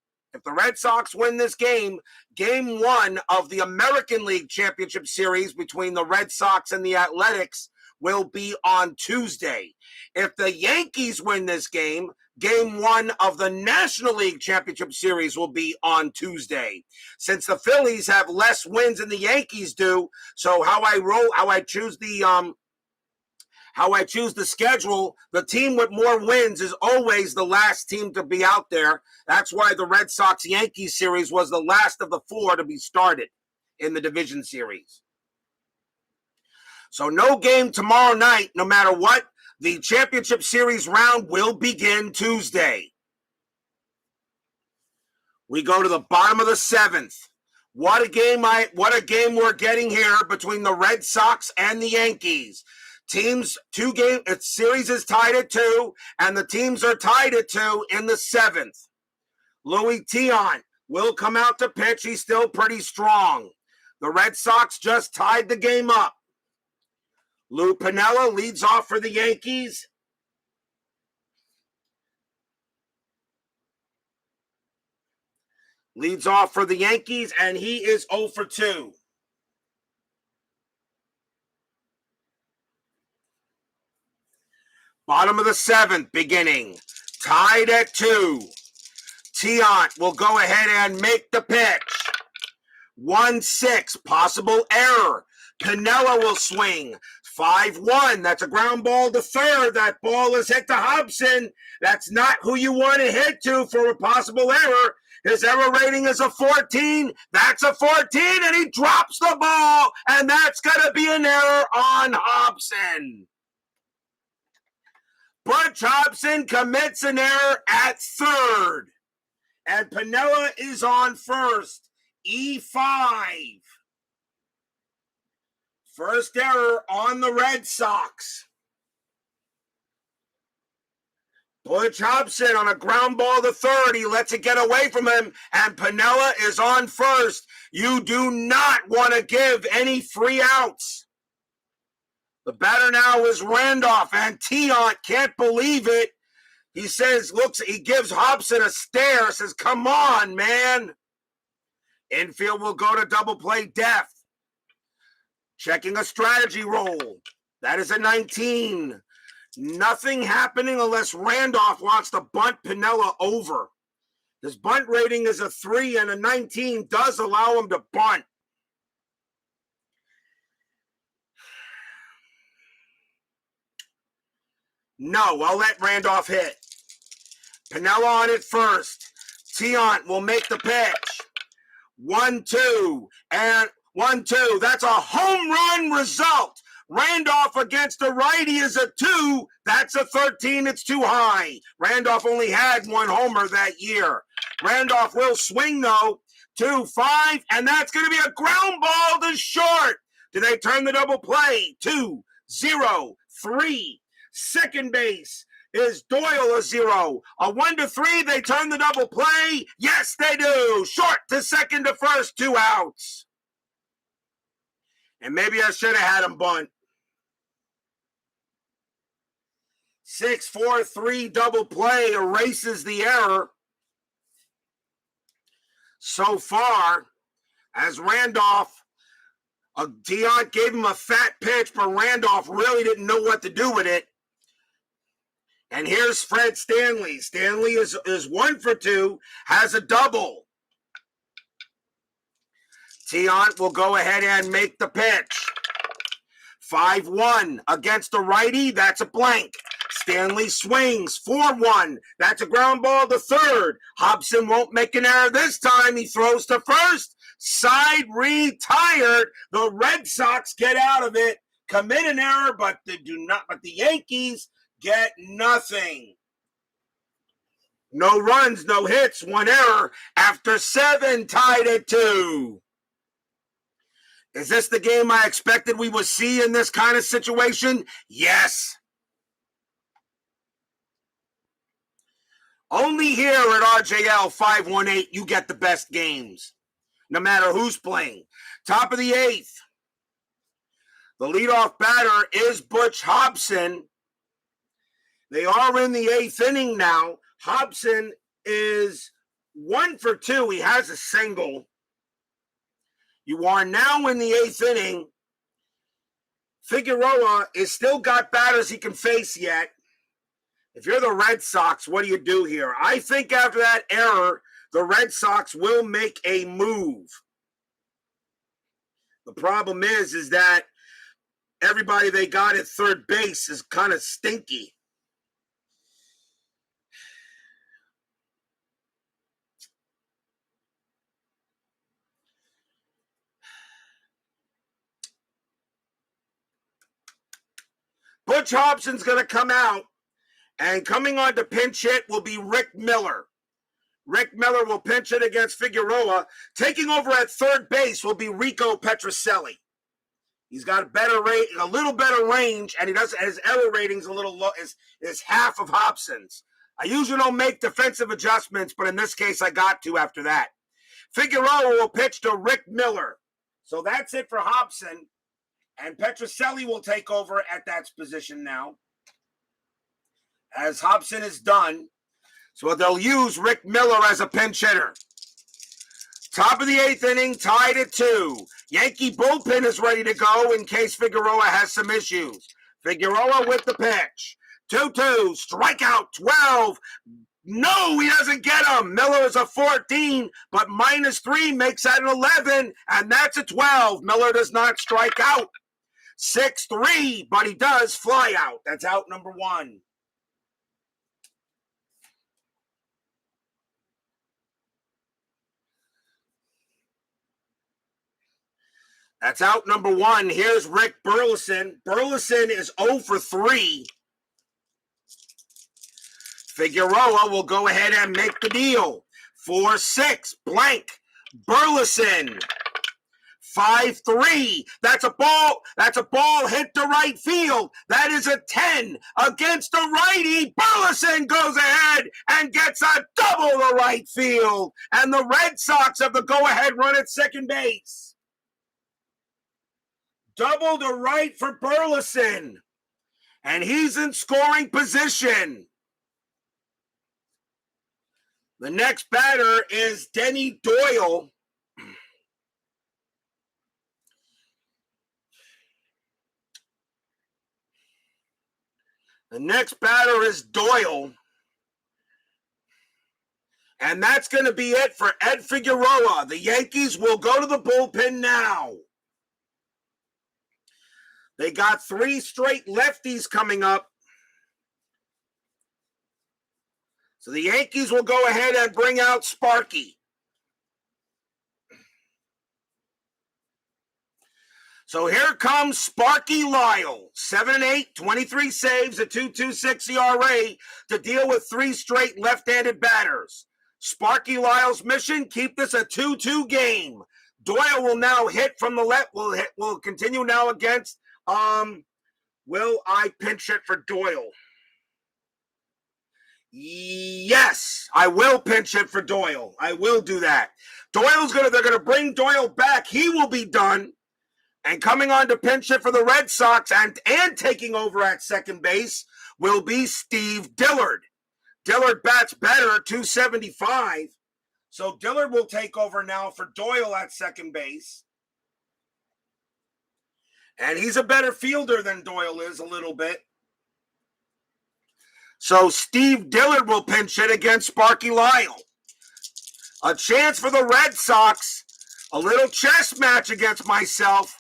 game one of the American League Championship Series between the Red Sox and the Athletics will be on Tuesday. If the Yankees win this game one of the National League Championship Series will be on Tuesday. Since the Phillies have less wins than the Yankees do, so how I choose the schedule, the team with more wins is always the last team to be out there. That's why the Red Sox-Yankees series was the last of the four to be started in the division series. So no game tomorrow night, no matter what. The championship series round will begin Tuesday. We go to the bottom of the seventh. What a game we're getting here between the Red Sox and the Yankees. Series is tied at 2, and the teams are tied at 2 in the seventh. Louis Tiant will come out to pitch. He's still pretty strong. The Red Sox just tied the game up. Lou Piniella leads off for the Yankees. And he is 0 for 2. Bottom of the seventh beginning. Tied at 2. Tiant will go ahead and make the pitch. 1-6, possible error. Piniella will swing. 5-1, that's a ground ball to third. That ball is hit to Hobson. That's not who you want to hit to for a possible error. His error rating is a 14. That's a 14, and he drops the ball, and that's going to be an error on Hobson. Butch Hobson commits an error at third, and Piniella is on first. E5. First error on the Red Sox. Butch Hobson on a ground ball to third. He lets it get away from him, and Piniella is on first. You do not want to give any free outs. The batter now is Randolph, and Tiant can't believe it. He he gives Hobson a stare, says, "Come on, man." Infield will go to double play depth. Checking a strategy roll. That is a 19. Nothing happening unless Randolph wants to bunt Piniella over. His bunt rating is a 3, and a 19 does allow him to bunt. No, I'll let Randolph hit. Piniella on it first. Tiant will make the pitch. 1-2, and 1-2. That's a home run result. Randolph against a righty is a 2. That's a 13. It's too high. Randolph only had 1 homer that year. Randolph will swing, though. 2-5, and that's going to be a ground ball to short. Do they turn the double play? 2-0-3. Second base is Doyle a 0. A 1-3, they turn the double play. Yes, they do. Short to second to first, 2 outs. And maybe I should have had him bunt. 6-4-3 double play erases the error. So far, as Randolph, Tiant gave him a fat pitch, but Randolph really didn't know what to do with it. And here's Fred Stanley. Stanley is 1 for 2, has a double. Tiant will go ahead and make the pitch. 5-1 against a righty. That's a blank. Stanley swings. 4-1. That's a ground ball to third. Hobson won't make an error this time. He throws to first. Side retired. The Red Sox get out of it. Commit an error, but they do not. But the Yankees get nothing. No runs, no hits, 1 error after 7, tied at 2. Is this the game I expected we would see in this kind of situation? Yes. Only here at RJL 518, you get the best games, no matter who's playing. Top of the 8th. The leadoff batter is Butch Hobson. They are in the 8th inning now. Hobson is 1 for 2. He has a single. You are now in the 8th inning. Figueroa is still got batters he can face yet. If you're the Red Sox, what do you do here? I think after that error, the Red Sox will make a move. The problem is that everybody they got at third base is kind of stinky. Butch Hobson's going to come out, and coming on to pinch hit will be Rick Miller. Rick Miller will pinch it against Figueroa. Taking over at third base will be Rico Petrocelli. He's got a little better range, and his error rating's a little low, is half of Hobson's. I usually don't make defensive adjustments, but in this case, I got to after that. Figueroa will pitch to Rick Miller. So that's it for Hobson. And Petrocelli will take over at that position now, as Hobson is done. So they'll use Rick Miller as a pinch hitter. Top of the 8th inning, tied at 2. Yankee bullpen is ready to go in case Figueroa has some issues. Figueroa with the pitch. 2-2, strikeout 12. No, he doesn't get him. Miller is a 14, but -3 makes that an 11, and that's a 12. Miller does not strike out. 6-3, but he does fly out. That's out number 1. That's out number 1. Here's Rick Burleson. Burleson is 0 for 3. Figueroa will go ahead and make the deal. 4-6, blank. Burleson. 5-3. That's a ball hit to right field. That is a 10 against the righty. Burleson goes ahead and gets a double to right field. And the Red Sox have the go-ahead run at second base. Double to right for Burleson. And he's in scoring position. The next batter is Denny Doyle. The next batter is Doyle. And that's going to be it for Ed Figueroa. The Yankees will go to the bullpen now. They got 3 straight lefties coming up. So the Yankees will go ahead and bring out Sparky. So here comes Sparky Lyle, 7-8, 23 saves, a 2.26 ERA to deal with 3 straight left-handed batters. Sparky Lyle's mission, keep this a 2-2 game. Doyle will now hit from the left, will continue now against, will I pinch it for Doyle? Yes, I will pinch it for Doyle. I will do that. They're going to bring Doyle back. He will be done. And coming on to pinch it for the Red Sox and taking over at second base will be Steve Dillard. Dillard bats better, 275. So Dillard will take over now for Doyle at second base. And he's a better fielder than Doyle is a little bit. So Steve Dillard will pinch it against Sparky Lyle. A chance for the Red Sox. A little chess match against myself.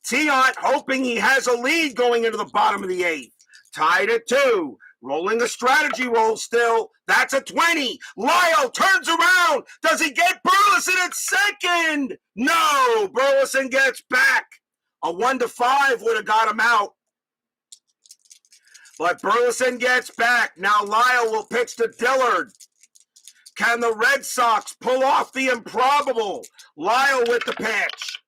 Tiant hoping he has a lead going into the bottom of the 8th. Tied at 2. Rolling a strategy roll still. That's a 20. Lyle turns around. Does he get Burleson at second? No. Burleson gets back. A 1-5 would have got him out. But Burleson gets back. Now Lyle will pitch to Dillard. Can the Red Sox pull off the improbable? Lyle with the pitch.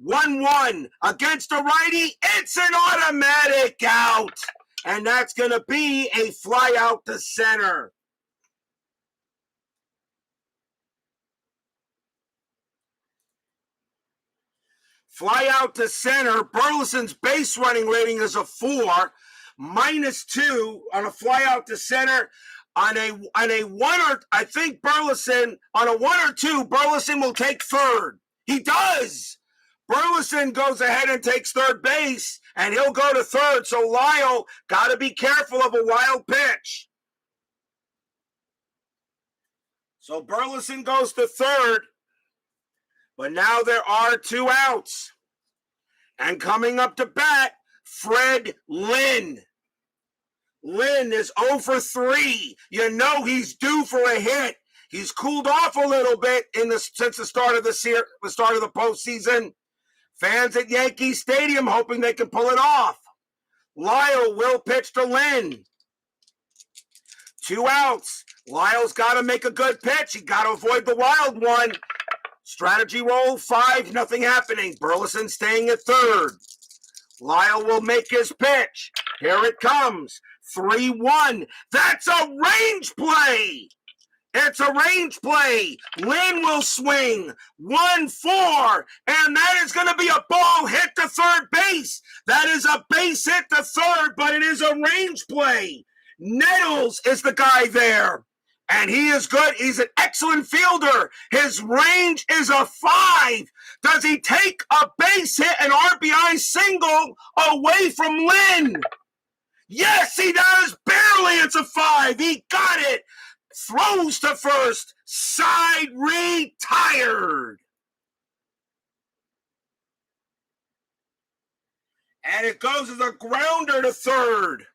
1-1 against the righty. It's an automatic out. And that's going to be a fly out to center. Fly out to center. Burleson's base running rating is a 4, -2 on a fly out to center. On a 1 or I think Burleson on a 1 or 2, Burleson will take third. He does. Burleson goes ahead and takes third base, and he'll go to third. So Lyle got to be careful of a wild pitch. So Burleson goes to third, but now there are 2 outs. And coming up to bat, Fred Lynn. Lynn is 0 for 3. You know he's due for a hit. He's cooled off a little bit since the start of the postseason. Fans at Yankee Stadium hoping they can pull it off. Lyle will pitch to Lynn. 2 outs. Lyle's got to make a good pitch. He got to avoid the wild one. Strategy roll 5, nothing happening. Burleson staying at third. Lyle will make his pitch. Here it comes. 3-1. That's a range play. It's a range play. Lynn will swing. 1-4. And that is going to be a ball hit to third base. That is a base hit to third, but it is a range play. Nettles is the guy there. And he is good. He's an excellent fielder. His range is a 5. Does he take a base hit, an RBI single away from Lynn? Yes, he does. Barely. It's a 5. He got it. Throws to first. Side retired. And it goes as a grounder to third.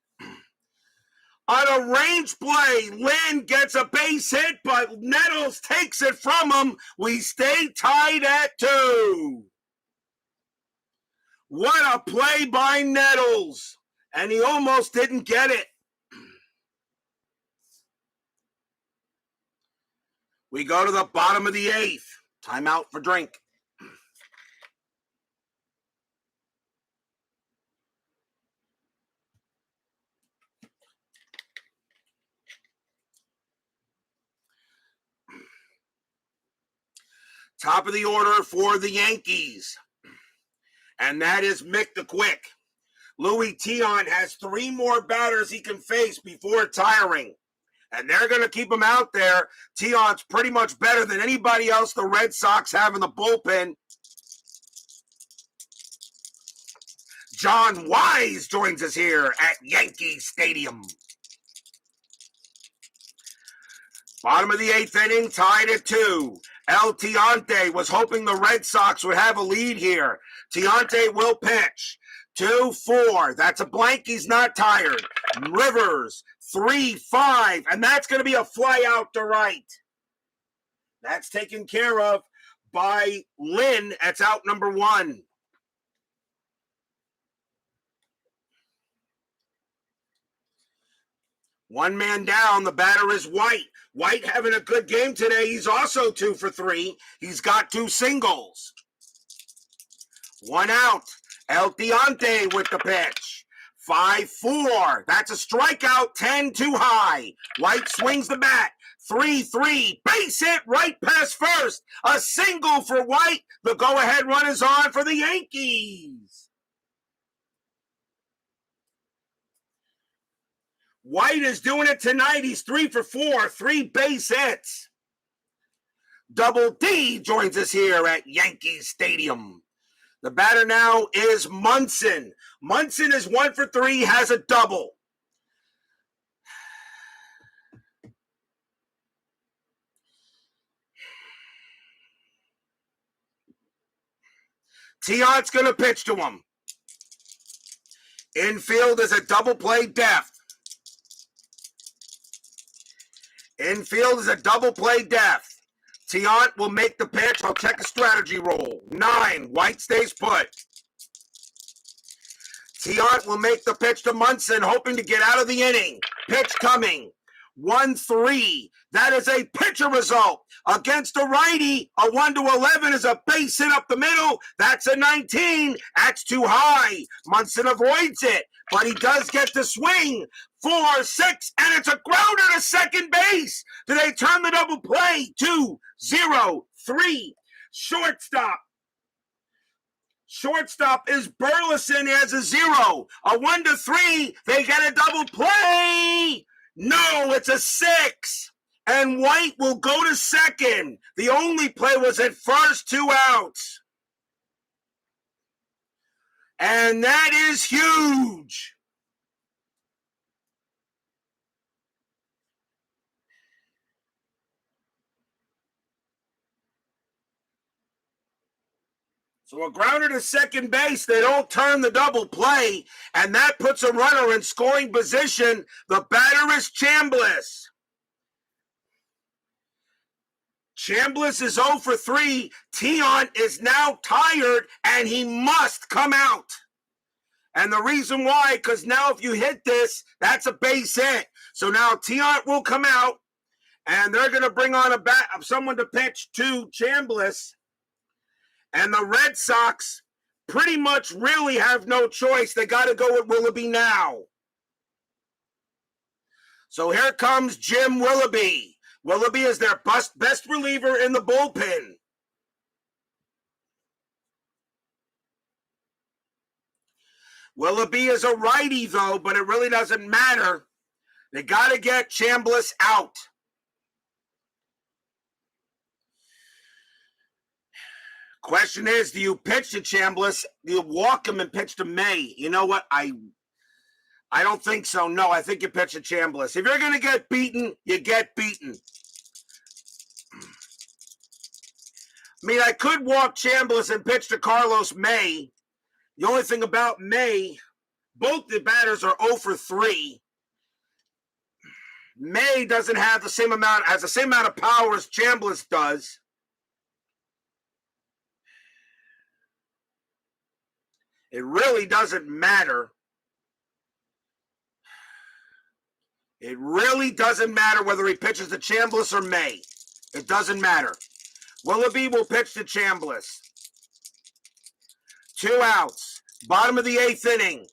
On a range play, Lynn gets a base hit, but Nettles takes it from him. We stay tied at 2. What a play by Nettles. And he almost didn't get it. We go to the bottom of the 8th. Timeout for drink. Top of the order for the Yankees. And that is Mick the Quick. Louis Tiant has 3 more batters he can face before retiring. And they're going to keep him out there. Tiant's pretty much better than anybody else the Red Sox have in the bullpen. John Wise joins us here at Yankee Stadium. Bottom of the 8th inning, tied at 2. El Tiante was hoping the Red Sox would have a lead here. Tiante will pitch. 2-4. That's a blank. He's not tired. Rivers, 3-5. And that's going to be a fly out to right. That's taken care of by Lynn. That's out number 1. One man down. The batter is White. White having a good game today. He's also 2 for 3. He's got 2 singles. 1 out. El Tiante with the pitch. 5-4. That's a strikeout. 10 too high. White swings the bat. 3-3. Base hit right past first. A single for White. The go-ahead run is on for the Yankees. White is doing it tonight. He's 3 for 4, 3 base hits. Double D joins us here at Yankee Stadium. The batter now is Munson. Munson is 1 for 3, has a double. Tiant's going to pitch to him. Infield is a double play depth. Infield is a double play depth. Tiant will make the pitch. I'll check a strategy roll. 9. White stays put. Tiant will make the pitch to Munson, hoping to get out of the inning. Pitch coming. 1-3. That is a pitcher result. Against a righty, a 1-11 is a base hit up the middle. That's a 19. That's too high. Munson avoids it, but he does get to swing. 4-6, and it's a grounder to second base. Do they turn the double play? 2-0-3. Shortstop. Shortstop is Burleson, has a 0. A 1-3, they get a double play. No, it's a 6. And White will go to second. The only play was at first, 2 outs. And that is huge. So a grounder to second base, they don't turn the double play, and that puts a runner in scoring position. The batter is Chambliss. Chambliss is 0 for 3. Tiant is now tired, and he must come out. And the reason why, because now if you hit that's a base hit. So now Tiant will come out, and they're going to bring on someone to pitch to Chambliss. And the Red Sox pretty much really have no choice. They got to go with Willoughby now. So here comes Jim Willoughby. Willoughby is their best reliever in the bullpen. Willoughby is a righty, though, but it really doesn't matter. They got to get Chambliss out. Question is, do you pitch to Chambliss? Do you walk him and pitch to May? You know what? I don't think so. No, I think you pitch to Chambliss. If you're going to get beaten, you get beaten. I mean, I could walk Chambliss and pitch to Carlos May. The only thing about May, both the batters are 0 for 3. May doesn't have the same amount of power as Chambliss does. It really doesn't matter. It really doesn't matter whether he pitches to Chambliss or May. It doesn't matter. Willoughby will pitch to Chambliss. 2 outs. Bottom of the 8th inning.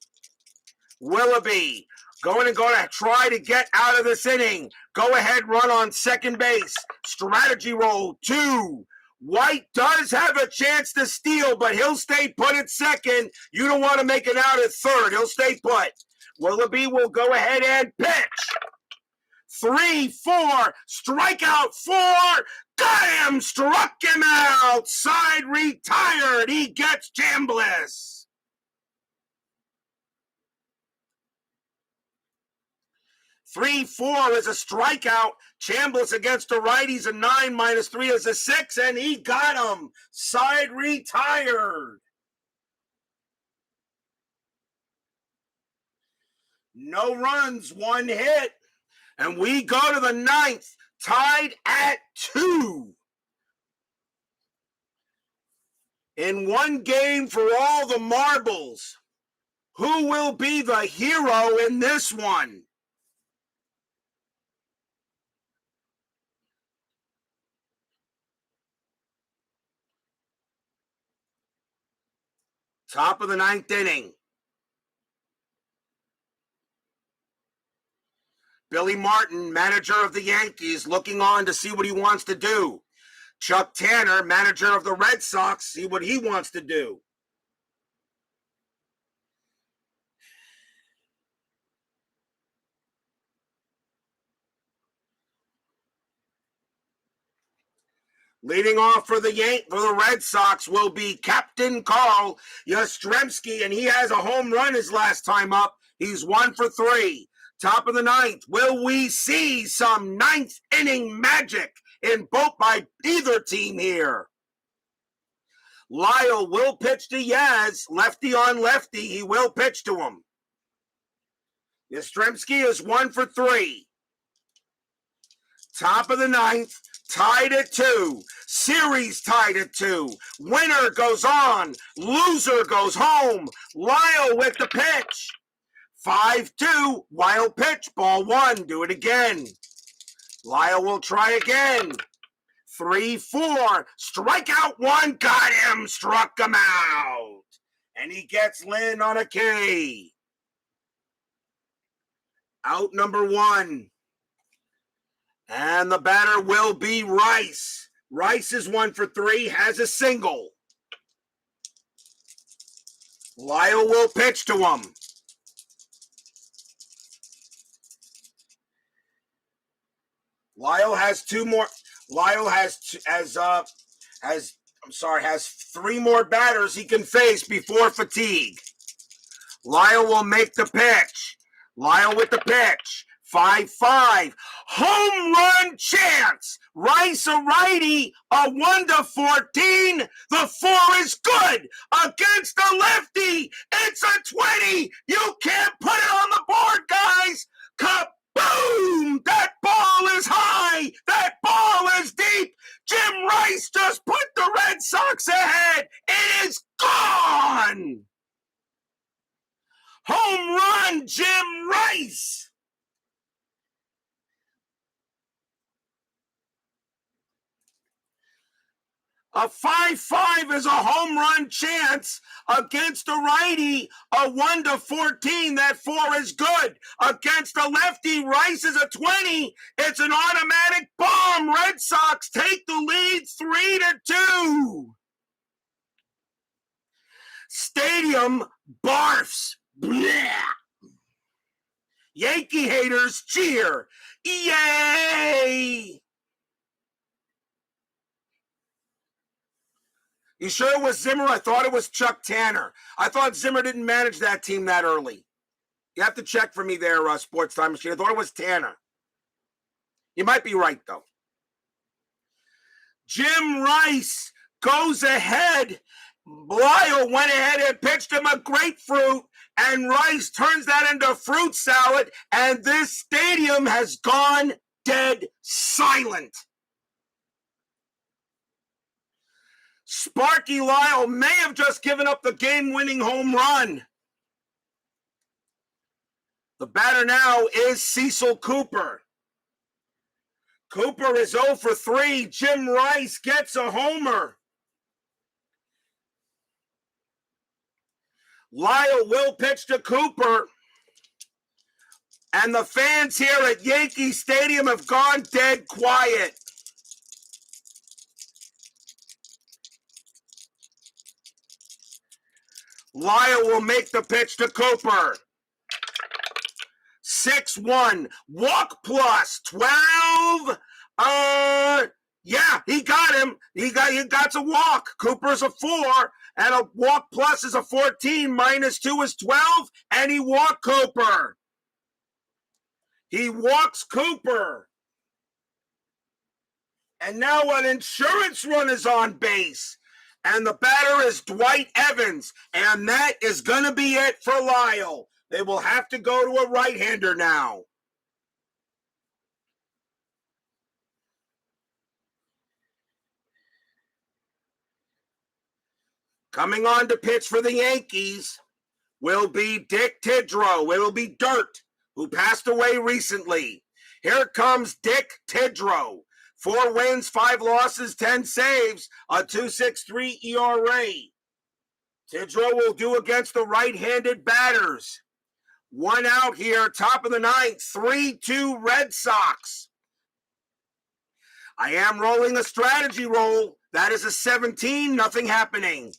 Willoughby going to try to get out of this inning. Go ahead run on second base. Strategy roll 2. White does have a chance to steal, but he'll stay put at second. You don't want to make it out at third. He'll stay put. Willoughby will go ahead and pitch. 3, 4, strikeout 4. Got him, struck him out. Side retired. He gets Chambliss. 3-4 is a strikeout. Chambliss against the righties, a 9 minus 3 is a 6, and he got him. Side retired. No runs, 1 hit. And we go to the 9th, tied at 2. In one game for all the marbles. Who will be the hero in this one? Top of the 9th inning. Billy Martin, manager of the Yankees, looking on to see what he wants to do. Chuck Tanner, manager of the Red Sox, see what he wants to do. Leading off for the Red Sox will be Captain Carl Yastrzemski, and he has a home run his last time up. He's 1 for 3. Top of the 9th. Will we see some 9th inning magic by either team here? Lyle will pitch to Yaz, lefty on lefty. He will pitch to him. Yastrzemski is 1 for 3. Top of the 9th. Tied at 2. Series tied at 2. Winner goes on. Loser goes home. Lyle with the pitch. 5-2. Wild pitch. Ball 1. Do it again. Lyle will try again. 3-4. Strikeout 1. Got him. Struck him out. And he gets Lynn on a K. Out number 1. And the batter will be Rice. Rice is 1 for 3, has a single. Lyle will pitch to him. Lyle has has 3 more batters he can face before fatigue. Lyle will make the pitch. Lyle with the pitch. 5-5. Home run chance. Rice a righty. A 1-14. The 4 is good against the lefty. It's a 20. You can't put it on the board, guys. Kaboom! That ball is high. That ball is deep. Jim Rice just put the Red Sox ahead. It is gone. Home run, Jim Rice. A 5-5 is a home run chance against a righty. A 1-14, that 4 is good. Against a lefty, Rice is a 20. It's an automatic bomb. Red Sox take the lead 3-2. Stadium barfs. Blech. Yankee haters cheer. Yay! You sure it was Zimmer? I thought it was Chuck Tanner. I thought Zimmer didn't manage that team that early. You have to check for me there, Sports Time Machine. I thought it was Tanner. You might be right, though. Jim Rice goes ahead. Lyle went ahead and pitched him a grapefruit, and Rice turns that into fruit salad, and this stadium has gone dead silent. Sparky Lyle may have just given up the game-winning home run. The batter now is Cecil Cooper. Cooper is 0 for 3. Jim Rice gets a homer. Lyle will pitch to Cooper. And the fans here at Yankee Stadium have gone dead quiet. Lyle will make the pitch to Cooper. 6-1. Walk plus 12. Yeah, he got him. He got a walk. Cooper's a 4, and a walk plus is a 14. Minus 2 is 12, and he walked Cooper. He walks Cooper. And now an insurance run is on base. And the batter is Dwight Evans. And that is going to be it for Lyle. They will have to go to a right-hander now. Coming on to pitch for the Yankees will be Dick Tidrow. It will be Dirt, who passed away recently. Here comes Dick Tidrow. 4 wins, 5 losses, 10 saves, a 2.63 ERA. Tidrow will do against the right-handed batters. 1 out here, top of the 9th, 3-2 Red Sox. I am rolling a strategy roll. That is a 17, nothing happening.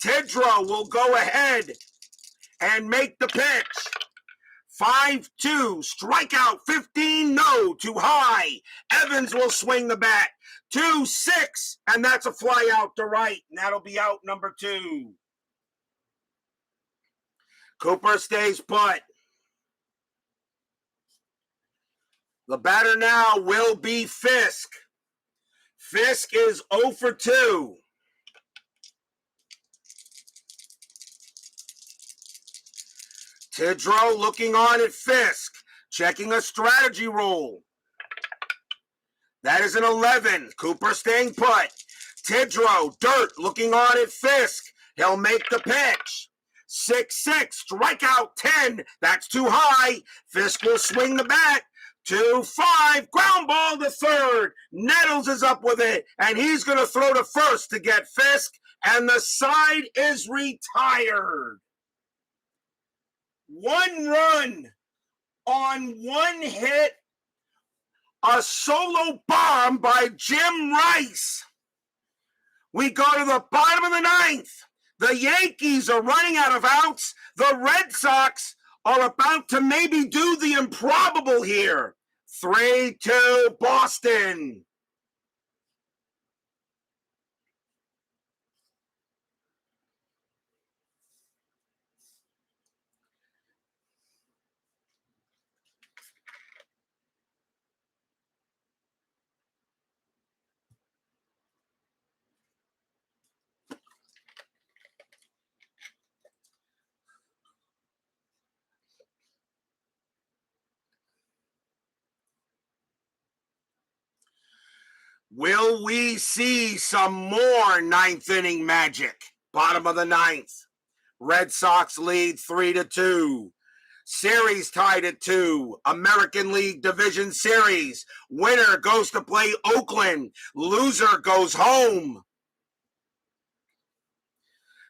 Tidrow will go ahead and make the pitch. 5-2, strikeout 15, no, too high. Evans will swing the bat. 2-6, and that's a fly out to right, and that'll be out number 2. Cooper stays put. The batter now will be Fisk. Fisk is 0 for 2. Tidrow looking on at Fisk, checking a strategy roll. That is an 11. Cooper staying put. Tidrow, Dirt, looking on at Fisk. He'll make the pitch. 6-6, strikeout 10. That's too high. Fisk will swing the bat. 2-5, ground ball to third. Nettles is up with it, and he's going to throw to first to get Fisk, and the side is retired. 1 run on 1 hit, a solo bomb by Jim Rice. We go to the bottom of the 9th. The Yankees are running out of outs. The Red Sox are about to maybe do the improbable here. 3-2 Boston. Will we see some more ninth inning magic? Bottom of the ninth. Red Sox lead 3-2. Series tied at 2. American League Division Series. Winner goes to play Oakland. Loser goes home.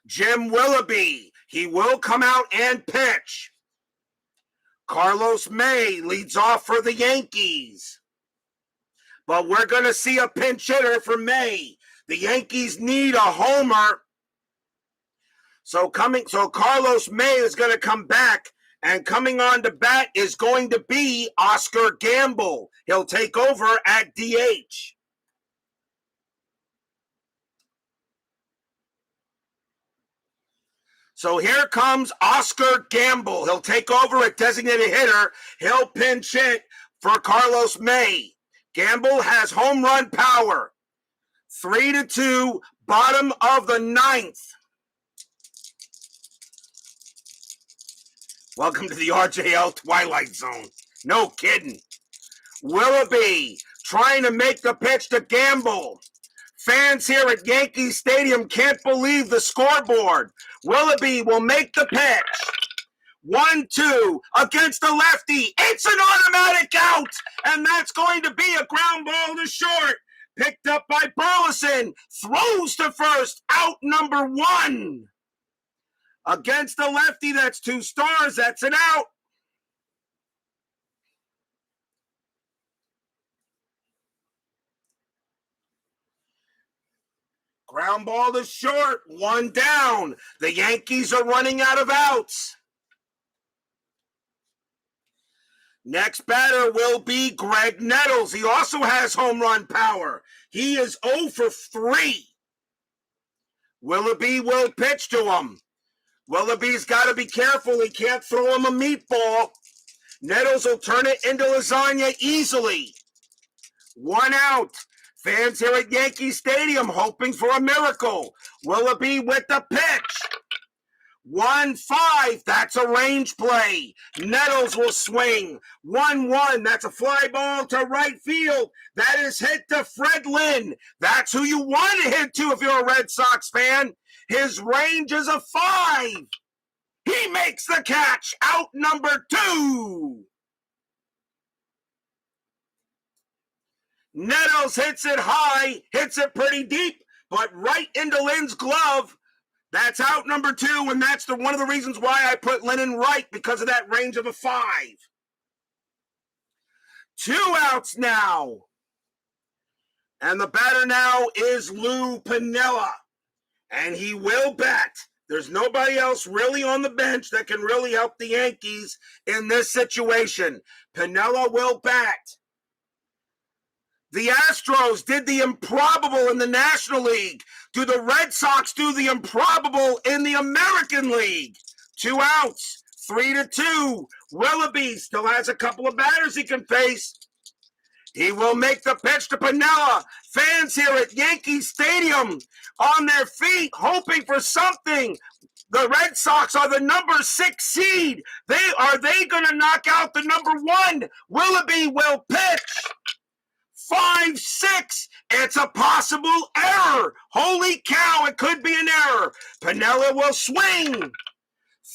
Jim Willoughby, he will come out and pitch. Carlos May leads off for the Yankees. But we're going to see a pinch hitter for May. The Yankees need a homer. So Carlos May is going to come back, and coming on to bat is going to be Oscar Gamble. He'll take over at DH. So here comes Oscar Gamble. He'll take over at designated hitter. He'll pinch hit for Carlos May. Gamble has home run power. 3-2, bottom of the ninth. Welcome to the RJL Twilight Zone. No kidding. Willoughby trying to make the pitch to Gamble. Fans here at Yankee Stadium can't believe the scoreboard. Willoughby will make the pitch. 1-2 against the lefty. It's an automatic out, and that's going to be a ground ball to short. Picked up by Burleson. Throws to first. Out number 1. Against the lefty, that's 2 stars. That's an out. Ground ball to short. 1 down. The Yankees are running out of outs. Next batter will be Greg Nettles. He also has home run power. He is 0 for 3. Willoughby will pitch to him. Willoughby's got to be careful. He can't throw him a meatball. Nettles will turn it into lasagna easily. 1 out. Fans here at Yankee Stadium hoping for a miracle. Willoughby with the pitch. 1-5. That's a range play. Nettles will swing. 1-1. That's a fly ball to right field. That is hit to Fred Lynn. That's who you want to hit to if you're a Red Sox fan. His range is a 5. He makes the catch. Out number 2. Nettles hits it high, hits it pretty deep, but right into Lynn's glove. That's out number 2, and that's one of the reasons why I put Lynn in right, because of that range of a 5. 2 outs now. And the batter now is Lou Piniella, and he will bat. There's nobody else really on the bench that can really help the Yankees in this situation. Piniella will bat. The Astros did the improbable in the National League. Do the Red Sox do the improbable in the American League? 2 outs, 3-2. Willoughby still has a couple of batters he can face. He will make the pitch to Piniella. Fans here at Yankee Stadium on their feet, hoping for something. The Red Sox are the number 6 seed. Are they going to knock out the number 1? Willoughby will pitch. 5-6. It's a possible error. Holy cow, it could be an error. Piniella will swing.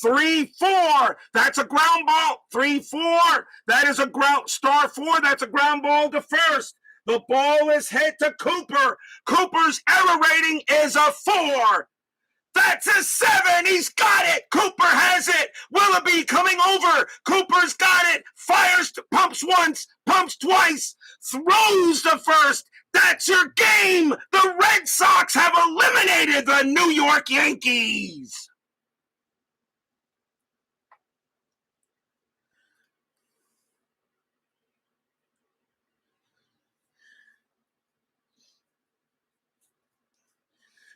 3-4. That's a ground ball. 3-4. That is a star 4. That's a ground ball to first. The ball is hit to Cooper. Cooper's error rating is a 4. That's a 7. He's got it. Cooper has it. Willoughby coming over. Cooper's got it. Fires, pumps once, pumps twice, throws the first. That's your game. The Red Sox have eliminated the New York Yankees.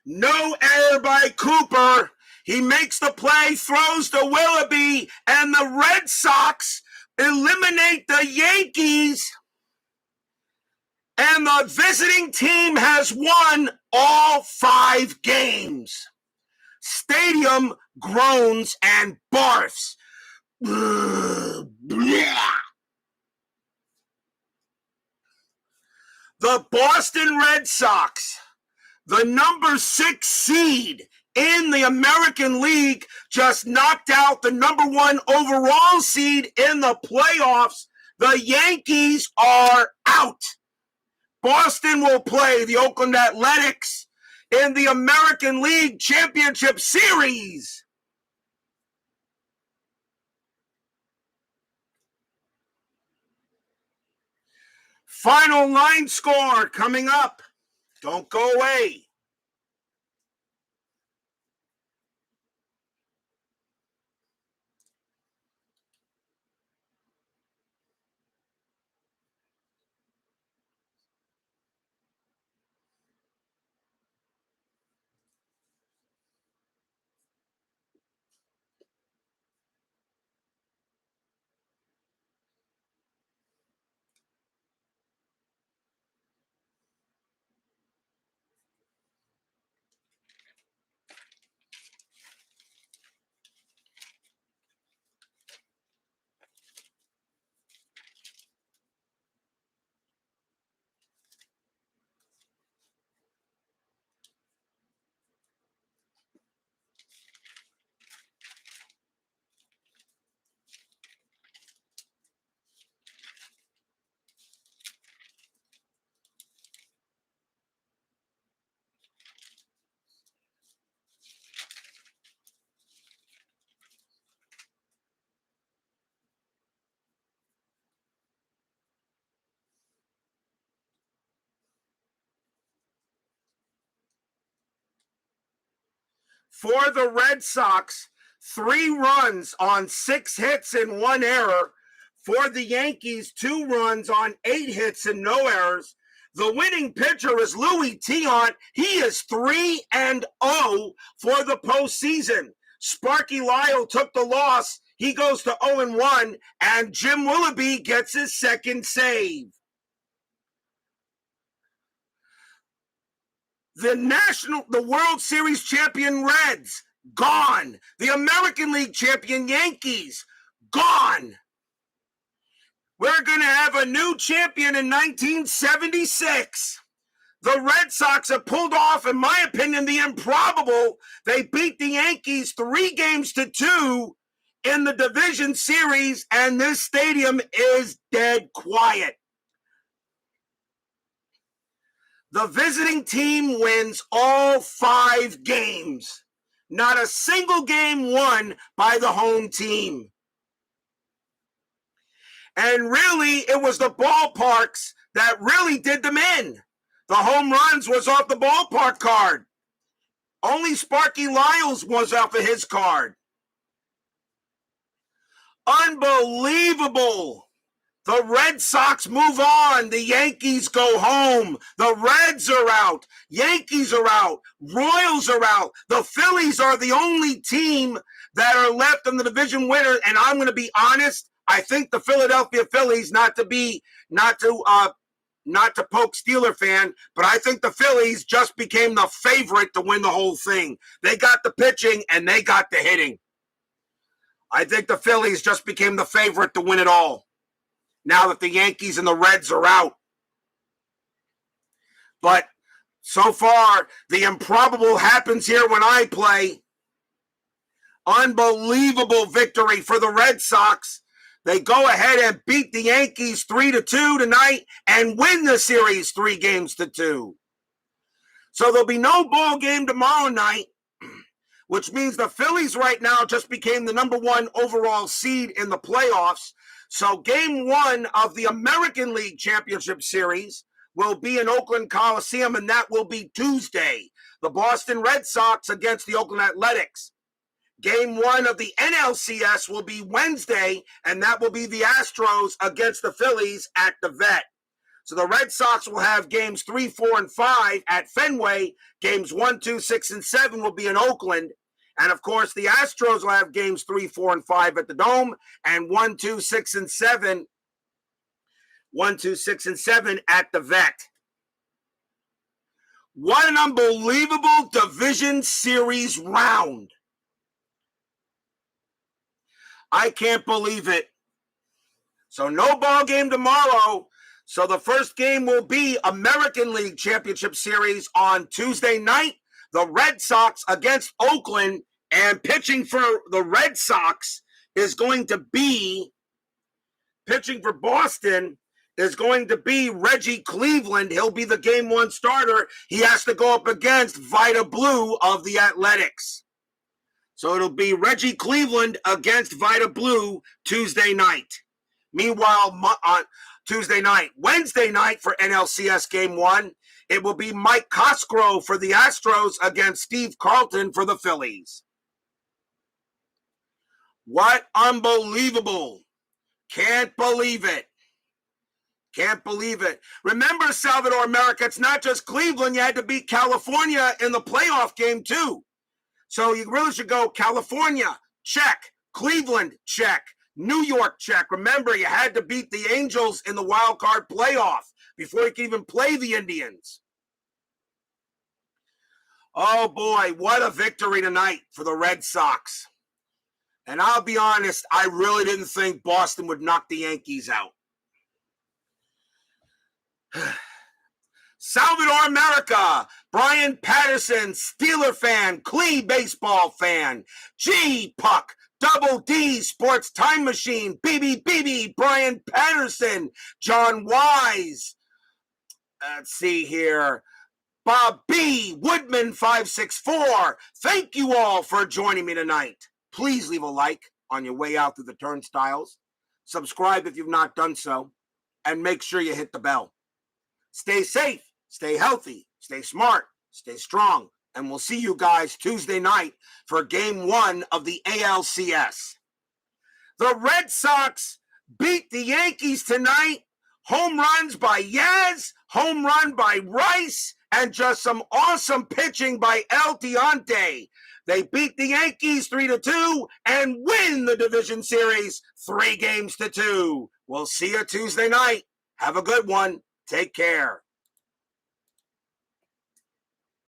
No error by Cooper. He makes the play, throws to Willoughby, and the Red Sox eliminate the Yankees. And the visiting team has won all 5 games. Stadium groans and barfs. The Boston Red Sox, the number 6 seed in the American League, just knocked out the number 1 overall seed in the playoffs. The Yankees are out. Boston will play the Oakland Athletics in the American League Championship Series. Final line score coming up. Don't go away. For the Red Sox, 3 runs on 6 hits and 1 error. For the Yankees, 2 runs on 8 hits and no errors. The winning pitcher is Louis Tiant. He is 3-0 for the postseason. Sparky Lyle took the loss. He goes to 0-1, and Jim Willoughby gets his 2nd save. The World Series champion Reds, gone. The American League champion Yankees, gone. We're going to have a new champion in 1976. The Red Sox have pulled off, in my opinion, the improbable. They beat the Yankees 3-2 in the division series, and this stadium is dead quiet. The visiting team wins all 5 games. Not a single game won by the home team. And really, it was the ballparks that really did them in. The home runs was off the ballpark card. Only Sparky Lyles was off of his card. Unbelievable. The Red Sox move on. The Yankees go home. The Reds are out. Yankees are out. Royals are out. The Phillies are the only team that are left in the division winner. And I'm going to be honest. I think the Philadelphia Phillies, not to poke Steeler fan, but I think the Phillies just became the favorite to win the whole thing. They got the pitching and they got the hitting. I think the Phillies just became the favorite to win it all, now that the Yankees and the Reds are out. But so far, the improbable happens here when I play. Unbelievable victory for the Red Sox. They go ahead and beat the Yankees 3-2 tonight and win the series 3-2. So there'll be no ball game tomorrow night. which means the Phillies right now just became the number 1 overall seed in the playoffs. So game 1 of the American League Championship Series will be in Oakland Coliseum, and that will be Tuesday. The Boston Red Sox against the Oakland Athletics. Game 1 of the NLCS will be Wednesday, and that will be the Astros against the Phillies at the Vet. So the Red Sox will have games 3, 4, and 5 at Fenway. Games 1, 2, 6, and 7 will be in Oakland. And, of course, the Astros will have games 3, 4, and 5 at the Dome, and 1, 2, 6, and 7 at the Vet. What an unbelievable division series round. I can't believe it. So no ball game tomorrow. So the first game will be American League Championship Series on Tuesday night. The Red Sox against Oakland, and pitching for the Red Sox is going to be, pitching for Boston is going to be Reggie Cleveland. He'll be the game 1 starter. He has to go up against Vida Blue of the Athletics. So it'll be Reggie Cleveland against Vida Blue Tuesday night. Meanwhile, on Tuesday night, Wednesday night for NLCS game 1, it will be Mike Cosgrove for the Astros against Steve Carlton for the Phillies. What unbelievable. Can't believe it. Can't believe it. Remember, Salvador America, it's not just Cleveland. You had to beat California in the playoff game, too. So you really should go California, check. Cleveland, check. New York, check. Remember, you had to beat the Angels in the wild card playoff before you could even play the Indians. Oh, boy, what a victory tonight for the Red Sox. And I'll be honest, I really didn't think Boston would knock the Yankees out. Salvador America, Brian Patterson, Steeler fan, Clee baseball fan, G Puck, Double D Sports Time Machine, BB, Brian Patterson, John Wise. Let's see here. Bob B, Woodman 564. Thank you all for joining me tonight. Please leave a like on your way out through the turnstiles. Subscribe if you've not done so. And make sure you hit the bell. Stay safe, stay healthy, stay smart, stay strong. And we'll see you guys Tuesday night for game 1 of the ALCS. The Red Sox beat the Yankees tonight. Home runs by Yaz, home run by Rice, and just some awesome pitching by El Tiante. They beat the Yankees 3-2 and win the division series 3-2. We'll see you Tuesday night. Have a good one. Take care.